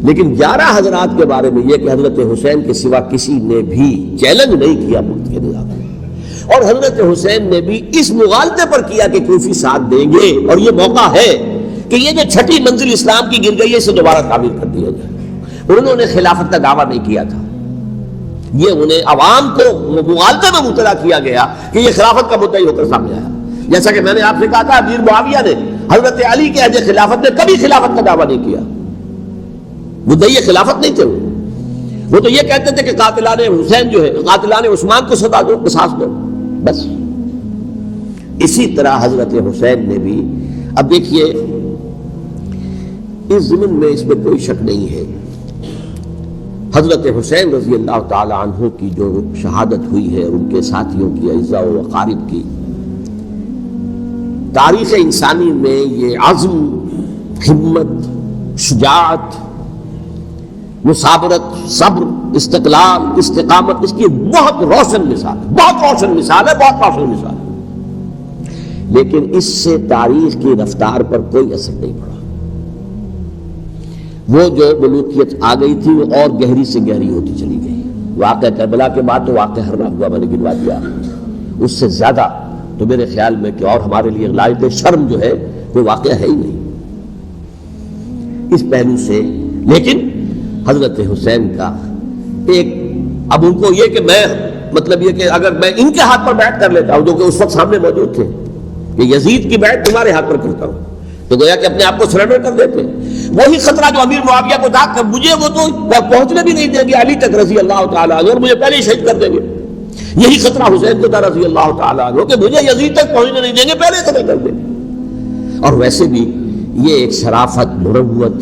لیکن 11 حضرات کے بارے میں یہ کہ حضرت حسین کے سوا کسی نے بھی چیلنج نہیں کیا ملک کے نظام میں. اور حضرت حسین نے بھی اس مغالطے پر کیا کہ کوفی ساتھ دیں گے، اور یہ موقع ہے کہ یہ جو 6ٹھی منزل اسلام کی گر گئی ہے، اسے دوبارہ تعمیر کر دیا جائے. انہوں نے خلافت کا دعویٰ نہیں کیا تھا، یہ انہیں عوام کو مغالطے میں مبتلا کیا گیا کہ یہ خلافت کا مدعی ہو کر سامنے آیا. جیسا کہ میں نے آپ سے کہا تھا، امیر معاویہ نے حضرت علی کے عہد خلافت میں کبھی خلافت کا دعویٰ نہیں کیا، مدعی خلافت نہیں تھے وہ. وہ تو یہ کہتے تھے کہ قاتلان حسین جو ہے قاتلان عثمان کو سزا دو، قصاص دو، بس۔ اسی طرح حضرت حسین نے بھی، اب دیکھیے اس ضمن میں اس میں کوئی شک نہیں ہے، حضرت حسین رضی اللہ تعالی عنہ کی جو شہادت ہوئی ہے، ان کے ساتھیوں کی، اعزاء و اقارب کی، تاریخ انسانی میں یہ عزم، ہمت، شجاعت، مثابرت، صبر، استقلال، استقامت، اس کی بہت روشن مثال ہے، بہت روشن مثال ہے، بہت روشن مثال ہے، لیکن اس سے تاریخ کی رفتار پر کوئی اثر نہیں پڑا۔ وہ جو ملوکیت آ گئی تھی وہ اور گہری سے گہری ہوتی چلی گئی۔ واقعہ کربلا کے بعد تو واقعہ ہر ہوا میں نے گنوا دیا، اس سے زیادہ تو میرے خیال میں کہ اور ہمارے لیے لائق شرم جو ہے وہ واقعہ ہے ہی نہیں اس پہلو سے۔ لیکن حضرت حسین کا ایک، اب ان کو یہ کہ میں مطلب یہ کہ اگر میں ان کے ہاتھ پر بیعت کر لیتا ہوں جو کہ اس وقت سامنے موجود تھے کہ یزید کی بیعت تمہارے ہاتھ پر کرتا ہوں، تو گویا کہ اپنے آپ کو سرنڈر کر دیتے۔ وہی خطرہ جو امیر معاویہ کو تھا کہ مجھے وہ تو پہنچنے بھی نہیں دیں گے علی تک رضی اللہ تعالیٰ عنہ، اور مجھے پہلے ہی شہید کر دیں گے، یہی خطرہ حسین کو تھا رضی اللہ تعالیٰ عنہ کہ مجھے یزید تک پہنچنے نہیں دیں گے، پہلے قتل کر دیں گے۔ اور ویسے بھی یہ ایک شرافت، مروت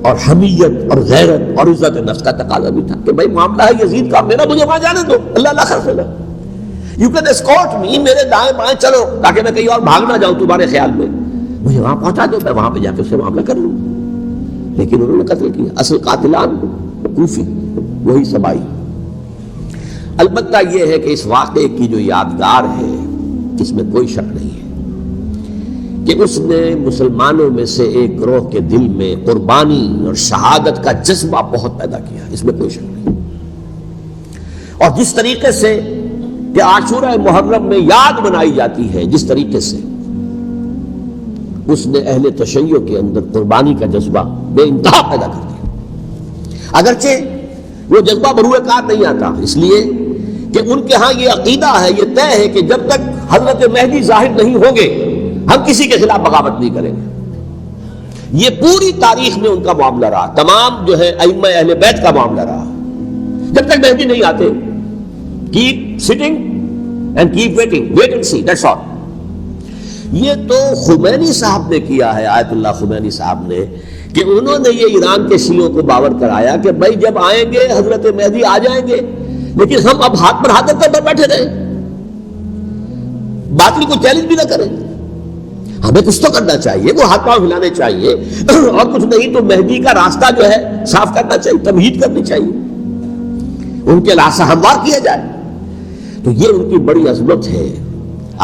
اور حمیت اور غیرت اور عزت نفس کا تقاضا بھی تھا کہ بھائی معاملہ ہے یزید کا، میرا مجھے وہاں جانے دو، اللہ اللہ خیر سے، یو کین اسکورٹ می، میرے دائیں بائیں چلو تاکہ میں کہیں اور بھاگ نہ جاؤں تمہارے خیال میں، مجھے وہاں پہنچا دو، میں وہاں پہ جا کے اس سے معاملہ کر لوں۔ لیکن انہوں نے قتل کیا، اصل قاتلان کوفی، وہی سبائی۔ البتہ یہ ہے کہ اس واقعے کی جو یادگار ہے اس میں کوئی شک نہیں ہے کہ اس نے مسلمانوں میں سے ایک گروہ کے دل میں قربانی اور شہادت کا جذبہ بہت پیدا کیا، اس میں کوئی شک نہیں۔ اور جس طریقے سے کہ عاشورہ محرم میں یاد منائی جاتی ہے، جس طریقے سے اس نے اہل تشیع کے اندر قربانی کا جذبہ بے انتہا پیدا کر دیا، اگرچہ وہ جذبہ بروئے کار نہیں آتا، اس لیے کہ ان کے ہاں یہ عقیدہ ہے، یہ طے ہے کہ جب تک حضرت مہدی ظاہر نہیں ہوں گے ہم کسی کے خلاف بغاوت نہیں کریں گے۔ یہ پوری تاریخ میں ان کا معاملہ رہا، تمام جو ہے ائمہ اہل بیت کا معاملہ رہا، جب تک مہدی نہیں آتے keep sitting and keep waiting, wait and see, that's all۔ یہ تو خمینی صاحب نے کیا ہے، آیت اللہ خمینی صاحب نے، کہ انہوں نے یہ ایران کے شیعوں کو باور کرایا کہ بھائی جب آئیں گے حضرت مہدی آ جائیں گے، لیکن ہم اب ہاتھ پر ہاتھ رکھ کر بیٹھے رہیں، باطل کو چیلنج بھی نہ کریں، ہمیں کچھ تو کرنا چاہیے، وہ ہاتھ پاؤں ہلانے چاہیے، اور کچھ نہیں تو مہدی کا راستہ جو ہے صاف کرنا چاہیے، تمہید کرنی چاہیے، ان کے راستہ ہموار کیا جائے۔ تو یہ ان کی بڑی عظمت ہے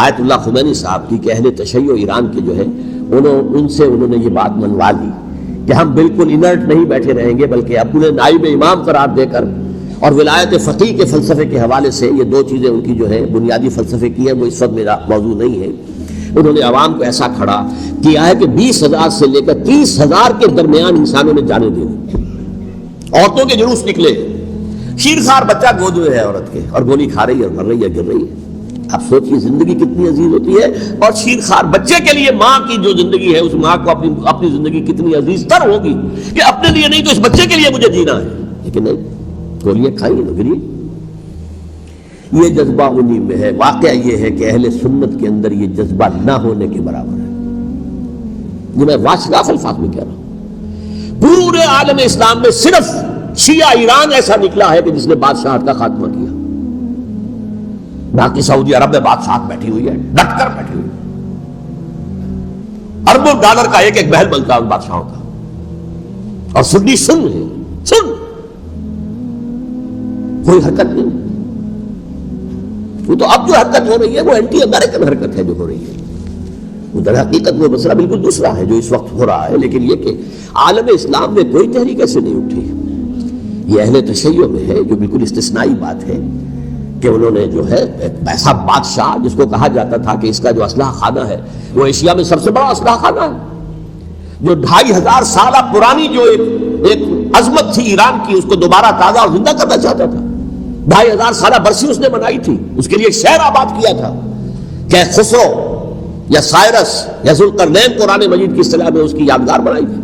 آیت اللہ خمینی صاحب کی کہ اہل تشیع ایران کے جو ہے ان سے انہوں نے یہ بات منوا لی کہ ہم بالکل انرٹ نہیں بیٹھے رہیں گے، بلکہ اپنے نائب امام قرار دے کر اور ولایت فقیہ کے فلسفے کے حوالے سے، یہ دو چیزیں ان کی جو ہے بنیادی فلسفے کی ہیں، وہ اس وقت میرا موضوع نہیں ہے، انہوں نے عوام کو ایسا کھڑا کیا ہے کہ 20,000 سے لے کر 30,000 کے درمیان انسانوں نے جانے دی، عورتوں کے جلوس نکلے، شیرخوار بچہ گود میں ہے عورت کے اور گولی کھا رہی ہے اور مر رہی ہے، گر رہی ہے۔ آپ سوچیے زندگی کتنی عزیز ہوتی ہے، اور شیرخوار بچے کے لیے ماں کی جو زندگی ہے، اس ماں کو اپنی زندگی کتنی عزیز تر ہوگی کہ اپنے لیے نہیں تو اس بچے کے لیے مجھے جینا ہے، لیکن نہیں، گولیاں کھائیے نہ گریے۔ یہ جذبہ انہی میں ہے۔ واقعہ یہ ہے کہ اہل سنت کے اندر یہ جذبہ نہ ہونے کے برابر ہے، یہ میں واضح الفاظ میں کہہ رہا ہوں۔ پورے عالم اسلام میں صرف شیعہ ایران ایسا نکلا ہے کہ جس نے بادشاہت کا خاتمہ کیا، باقی سعودی عرب میں بادشاہت بیٹھی ہوئی ہے، ڈٹ کر بیٹھی ہوئی ہے، اربوں ڈالر کا ایک ایک محل بنتا ہے ان بادشاہوں کا، اور سنی سن کوئی حرکت نہیں۔ وہ تو اب جو حرکت ہو رہی ہے وہ اینٹی امریکن حرکت ہے جو ہو رہی ہے، وہ در حقیقت وہ مسئلہ بالکل دوسرا ہے جو اس وقت ہو رہا ہے، لیکن یہ کہ عالم اسلام میں کوئی تحریک ایسے نہیں اٹھی۔ یہ اہل تشیع میں ہے جو بالکل استثنائی بات ہے کہ انہوں نے جو ہے ایسا بادشاہ جس کو کہا جاتا تھا کہ اس کا جو اسلحہ خانہ ہے وہ ایشیا میں سب سے بڑا اسلحہ خانہ ہے، جو 2500 سالہ پرانی جو ایک عظمت تھی ایران کی، اس کو دوبارہ تازہ اور زندہ کرنا چاہتا تھا۔ 2500 سالہ برسی اس نے بنائی تھی، اس کے لیے ایک شہر آباد کیا تھا کہ خسرو یا سائرس یا ذوالقرنین قرآن مجید کی اصطلاح میں اس کی یادگار بنائی تھی،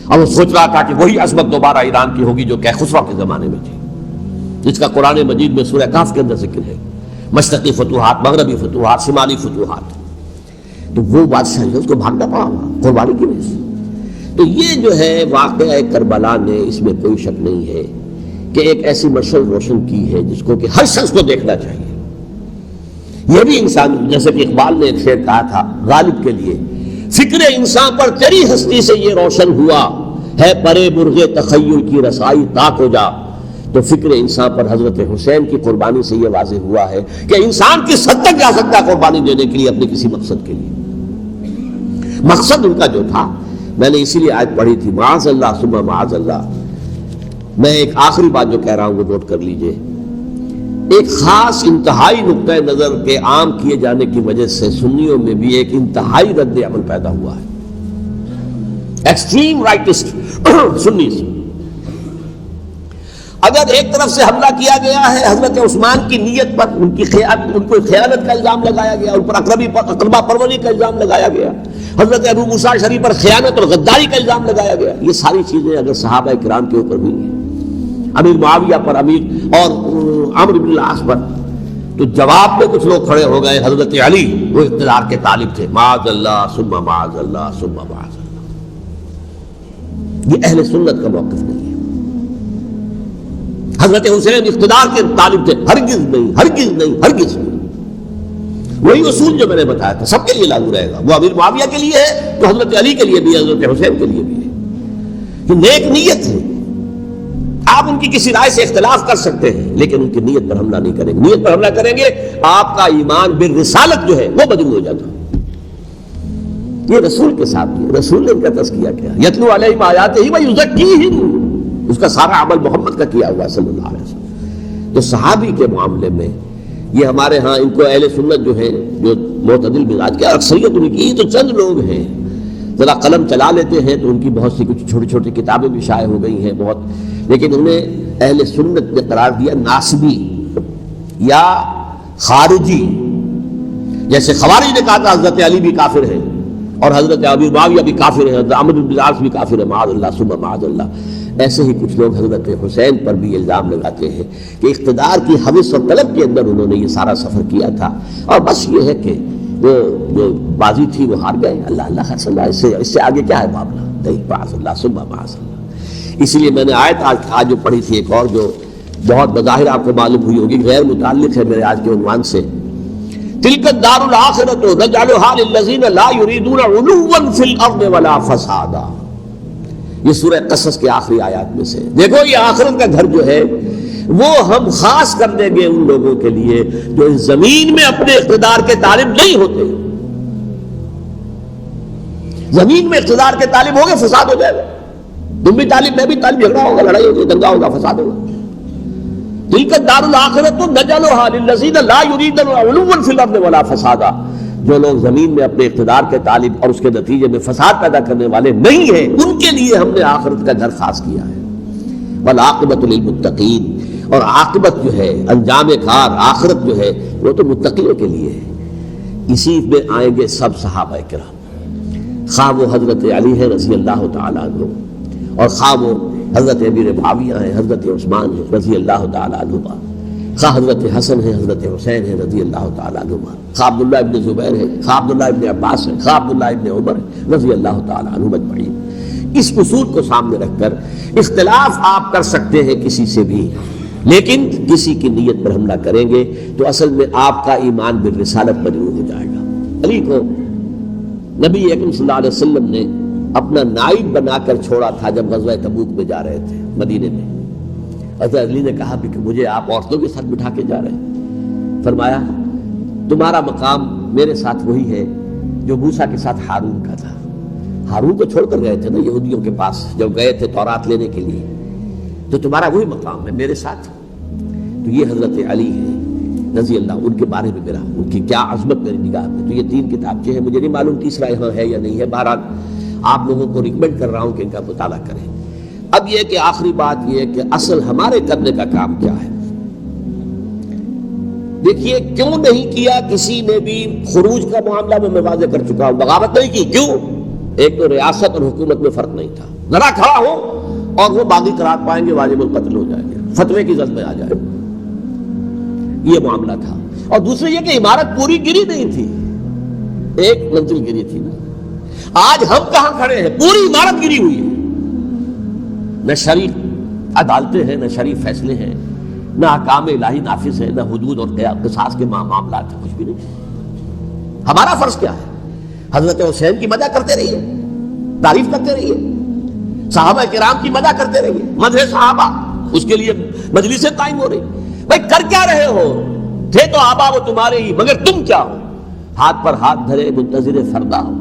اور وہ سوچ رہا تھا کہ وہی عظمت دوبارہ ایران کی ہوگی جو کہ خسرو کے زمانے میں تھی۔ جس کا قرآن مجید میں سورہ کہف کے اندر ذکر ہے، مشرقی فتوحات، مغربی فتوحات، شمالی فتوحات، تو وہ بادشاہ جو اس کو بھاگنا پڑا قربانی کی وجہ سے۔ تو یہ جو ہے واقعہ کربلا نے، اس میں کوئی شک نہیں ہے کہ ایک ایسی مشعل روشن کی ہے جس کو کہ ہر شخص کو دیکھنا چاہیے۔ یہ بھی انسان، جیسے کہ اقبال نے ایک شعر کہا تھا غالب کے لیے، فکر انسان پر تیری ہستی سے یہ روشن ہوا ہے، پرے مرغ تخیل کی رسائی طاق ہو جا۔ تو فکر انسان پر حضرت حسین کی قربانی سے یہ واضح ہوا ہے کہ انسان کس حد تک جا سکتا ہے قربانی دینے کے لیے اپنے کسی مقصد کے لیے۔ مقصد ان کا جو تھا، میں نے اسی لیے آیت پڑھی تھی، معاذ اللہ ثم معاذ اللہ۔ میں ایک آخری بات جو کہہ رہا ہوں وہ نوٹ کر لیجئے، ایک خاص انتہائی نقطۂ نظر کے عام کیے جانے کی وجہ سے سنیوں میں بھی ایک انتہائی رد عمل پیدا ہوا ہے، ایکسٹریم رائٹسٹ سنی۔ اگر ایک طرف سے حملہ کیا گیا ہے حضرت عثمان کی نیت پر، ان کو خیانت کا الزام لگایا گیا، ان پر اقربا پروری کا الزام لگایا گیا، حضرت ابو موسیٰ شریف پر خیانت اور غداری کا الزام لگایا گیا، یہ ساری چیزیں اگر صحابہ کرام کے اوپر ہوئی ہیں، امیر معاویہ پر، امیر اور عمرو بن العاص پر، تو جواب میں کچھ لوگ کھڑے ہو گئے۔ حضرت علی وہ اقتدار کے طالب تھے، معاذ اللہ ثم معاذ اللہ ثم معاذ اللہ۔ یہ اہل سنت کا موقف نہیں ہے۔ حضرت حسین اقتدار کے طالب تھے، ہرگز نہیں، ہرگز نہیں، ہرگز نہیں۔ وہی اصول جو میں نے بتایا تھا سب کے لیے لاگو رہے گا، وہ امیر معاویہ کے لیے ہے تو حضرت علی کے لیے بھی ہے، حضرت حسین کے لیے بھی ہے۔ کہ نیک نیت ہے، آپ ان کی کسی رائے سے اختلاف کر سکتے ہیں لیکن ان کی نیت پر حملہ نہیں کریں گے۔ نیت پر حملہ کریں گے آپ کا ایمان بالرسالت جو ہے وہ بدل ہو جاتا۔ یہ رسول کے ساتھ ہے، رسول نے ان کا تزکیہ کیا، یتلو علیہم آیاتہ ویزکیہم، اس کا سارا عمل محمد کا کیا ہوا صلی اللہ علیہ وسلم۔ تو صحابی کے معاملے میں یہ ہمارے ہاں ان کو اہل سنت جو ہے، جو معتدل مزاج کے، اکثریت ان کی تو چند لوگ ہیں، ذرا قلم چلا لیتے ہیں تو ان کی بہت سی کچھ چھوٹی چھوٹی کتابیں بھی شائع ہو گئی ہیں بہت، لیکن انہیں اہل سنت نے قرار دیا ناسبی یا خارجی۔ جیسے خوارج نے کہا تھا حضرت علی بھی کافر ہے اور حضرت ابو معاویہ بھی کافر ہے، حضرت عمرو بن العاص بھی کافر ہے، معاذ اللہ ثم معاذ اللہ۔ ایسے ہی کچھ لوگ حضرت حسین پر بھی الزام لگاتے ہیں کہ اقتدار کی ہوس اور طلب کے اندر انہوں نے یہ سارا سفر کیا تھا، اور بس یہ ہے کہ وہ جو بازی تھی وہ ہار گئے۔ اللہ اللہ صلی اللہ، اس سے آگے کیا ہے معاملہ؟ نہیں، معاذ اللہ ثم معاذ اللہ۔ اسی لیے میں نے آیت آج جو پڑھی تھی ایک اور جو بہت بظاہر آپ کو معلوم ہوئی ہوگی، غیر متعلق ہے میرے آج کے عنوان سے، تلک الدار الآخرۃ نجعلھا للذین لا یریدون علوا فی الارض ولا فسادا۔ یہ سورہ قصص کے آخری آیات میں سے، دیکھو یہ آخرت کا گھر جو ہے وہ ہم خاص کر دیں گے ان لوگوں کے لیے جو اس زمین میں اپنے اقتدار کے طالب نہیں ہوتے۔ زمین میں اقتدار کے طالب ہوگے فساد ہو جائے گا، تم بھی طالب میں بھی طالب، جھگڑا ہوگا، لڑائی ہوگی، دنگا ہوگا، فساد ہوگا۔ تلک الدار الآخرۃ نجعلھا للذین لا یریدون علوا فی الارض ولا فسادا۔ جو لوگ زمین میں اپنے اقتدار کے طالب اور اس کے نتیجے میں فساد پیدا کرنے والے نہیں ہیں، ان کے لیے ہم نے آخرت کا گھر خاص کیا ہے۔ والعاقبۃ للمتقین، اور عاقبت جو ہے، انجام کار، آخرت جو ہے وہ تو متقیوں کے لیے ہے۔ اسی میں آئیں گے سب صحابہ کرام، خواہ وہ حضرت علی ہے رضی اللہ تعالیٰ عنہ، اور خواہ وہ حضرت امیر معاویہ ہیں، حضرت عثمان ہیں رضی اللہ تعالیٰ عنہ، خواہ حضرت حسن ہے، حضرت حسین ہے رضی اللہ تعالیٰ عنہ، خواہ عبداللہ ابن زبیر ہے، خواہ عبداللہ ابن عباس ہے، خواہ عبداللہ ابن عمر ہے رضی اللہ تعالیٰ عنہ اجمعین۔ اس اصول کو سامنے رکھ کر اختلاف آپ کر سکتے ہیں کسی سے بھی، لیکن کسی کی نیت پر حملہ کریں گے تو اصل میں آپ کا ایمان بالرسالت مجروح ہو جائے گا۔ علی کو نبی اکرم صلی اللہ علیہ وسلم نے اپنا نائب بنا کر چھوڑا تھا جب غزوہ تبوک میں جا رہے تھے مدینے میں۔ حضرت علی نے کہا کہ مجھے آپ عورتوں کے ساتھ بٹھا کے جا رہے ہیں، فرمایا تمہارا مقام میرے ساتھ وہی ہے جو موسیٰ کے ساتھ ہارون کا تھا۔ ہارون کو چھوڑ کر گئے تھے نا یہودیوں کے پاس جب گئے تھے تورات لینے کے لیے، تو تمہارا وہی مقام ہے میرے ساتھ۔ تو یہ حضرت علی ہے رضی اللہ، ان کے بارے میں میرا، ان کی کیا عظمت میری نگاہ میں۔ تو یہ 3 کتابیں ہیں، مجھے نہیں معلوم تیسرا یہاں ہے یا نہیں ہے، بہرحال آپ لوگوں کو ریکمینڈ کر رہا ہوں کہ ان کا مطالعہ کریں۔ اب یہ کہ آخری بات یہ ہے کہ اصل ہمارے کرنے کا کام کیا ہے۔ دیکھیے کیوں نہیں کیا کسی نے بھی خروج کا معاملہ میں واضح کر چکا ہوں، بغاوت نہیں کی، کیوں؟ ایک تو ریاست اور حکومت میں فرق نہیں تھا، ذرا کھڑا ہو اور وہ باغی قرار پائیں گے، واجب القتل ہو جائیں گے، فتوے کی زد میں آ جائے گا۔ یہ معاملہ تھا. اور دوسرے یہ کہ عمارت پوری گری نہیں تھی، ایک منزل گری تھی نا. آج ہم کہاں کھڑے ہیں؟ پوری عمارت گری ہوئی ہے. نہ شریف عدالتیں ہیں، نہ شریف فیصلے ہیں، نہ احکام الہی نافذ ہیں، نہ حدود اور قصاص کے معاملات ہیں، کچھ بھی نہیں. ہمارا فرض کیا ہے؟ حضرت حسین کی مدح کرتے رہیے، تعریف کرتے رہیے، صحابہ کرام کی مدح کرتے رہیے، مدح صحابہ، اس کے لیے مجلسیں قائم ہو رہی. بھائی کر کیا رہے ہو؟ تھے تو آبا وہ تمہارے ہی، مگر تم کیا ہو؟ ہاتھ پر ہاتھ دھرے منتظر فردا ہو.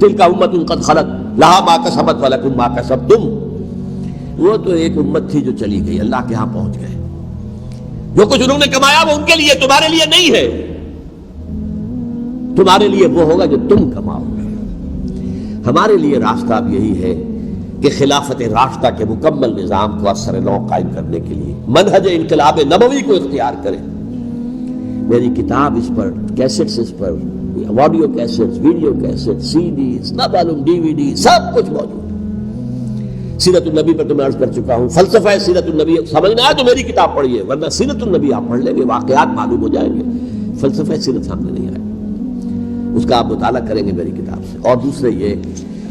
تلک امۃ قد خلت لہا ما کسبت ولکم ما کسبتم. وہ تو ایک امت تھی جو چلی گئی، اللہ کے ہاں پہنچ گئے. جو کچھ انہوں نے کمایا وہ ان کے لیے، تمہارے لیے نہیں ہے. تمہارے لیے وہ ہوگا جو تم کماؤ گے. ہمارے لیے راستہ اب یہی ہے کہ خلافت راشدہ کے مکمل نظام کو اثر نو قائم کرنے کے لیے منہج انقلاب نبوی کو اختیار کریں. میری کتاب اس پر، کیسٹس اس پر، آڈیو کیسٹس، ویڈیو کیسٹس، سی ڈیز، نہ معلوم ڈی وی ڈی، سب کچھ موجود. سیرت النبی پر تو میں عرض کر چکا ہوں. فلسفہ سیرت النبی سمجھنا ہے تو میری کتاب پڑھیے، ورنہ سیرت النبی آپ پڑھ لیں گے، واقعات معلوم ہو جائیں گے، فلسفہ سیرت سامنے نہیں آئے. اس کا آپ مطالعہ کریں گے میری کتاب سے. اور دوسرے یہ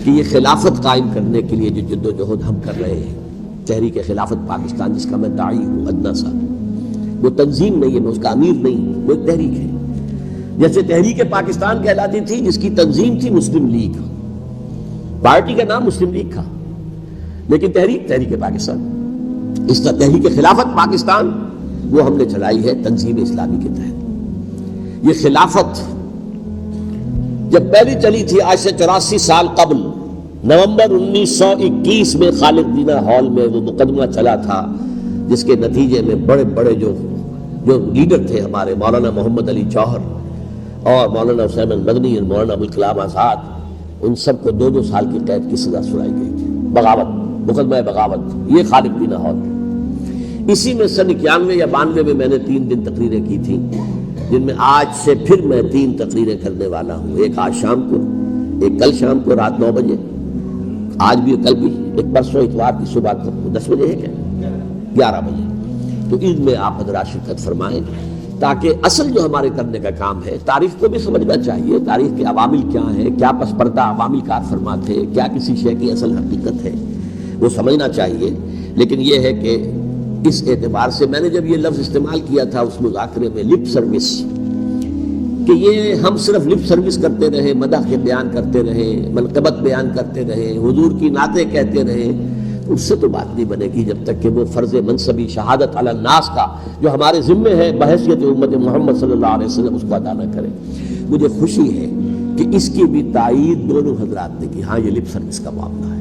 کہ یہ خلافت قائم کرنے کے لیے جو جد و جہد ہم کر رہے ہیں، تحریک خلافت پاکستان جس کا میں داعی ہوں ادنا سا، وہ تنظیم نہیں ہے، میں اس کا امیر نہیں، وہ ایک تحریک ہے. جیسے تحریک پاکستان کہلاتی تھی، جس کی تنظیم تھی مسلم لیگ، پارٹی کا نام مسلم لیگ تھا، لیکن تحریک پاکستان. اس طرح تحریک خلافت پاکستان وہ ہم نے چلائی ہے تنظیم اسلامی کے تحت. یہ خلافت جب پہلی چلی تھی آج سے 84 سال قبل، نومبر 1921 میں خالد دینہ ہال میں وہ مقدمہ چلا تھا، جس کے نتیجے میں بڑے بڑے جو لیڈر تھے ہمارے، مولانا محمد علی جوہر اور مولانا حسین مدنی اور مولانا ابوالکلام آزاد، ان سب کو 2 سال کی قید کی سزا سنائی گئی تھی. بغاوت، مقدمہ بغاوت، یہ خالد دینہ ہال. اسی میں سن 91 یا 92 میں میں نے 3 دن تقریریں کی تھیں، جن میں آج سے پھر میں 3 تقریریں کرنے والا ہوں. ایک آج شام کو، ایک کل شام کو رات 9 بجے، آج بھی کل بھی، ایک پرسوں اتوار کی صبح کو 10 بجے ہے کیا 11 بجے. تو ان میں آپ حضرات شرکت فرمائیں، تاکہ اصل جو ہمارے کرنے کا کام ہے، تاریخ کو بھی سمجھنا چاہیے، تاریخ کے عوامل کیا ہیں، کیا پس پردہ عوامل کار فرما تھے، کیا کسی شے کی اصل حقیقت ہے، وہ سمجھنا چاہیے. لیکن یہ ہے کہ اس اعتبار سے میں نے جب یہ لفظ استعمال کیا تھا اس مذاکرے میں، لپ سروس، کہ یہ ہم صرف لپ سروس کرتے رہے، مدح کے بیان کرتے رہے، منقبت بیان کرتے رہے، حضور کی نعتیں کہتے رہے، اس سے تو بات نہیں بنے گی جب تک کہ وہ فرض منصبی شہادت علی الناس کا جو ہمارے ذمے ہے بحیثیت امت محمد صلی اللہ علیہ وسلم، اس کو ادا نہ کرے. مجھے خوشی ہے کہ اس کی بھی تائید دونوں حضرات نے کی. ہاں یہ لپ سروس کا معاملہ ہے.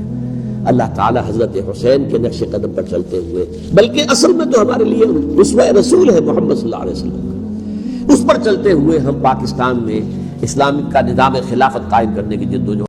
اللہ تعالی حضرت حسین کے نقش قدم پر چلتے ہوئے، بلکہ اصل میں تو ہمارے لیے اسوہ رسول ہے محمد صلی اللہ علیہ وسلم، اس پر چلتے ہوئے ہم پاکستان میں اسلام کا نظام خلافت قائم کرنے کی جدوجہد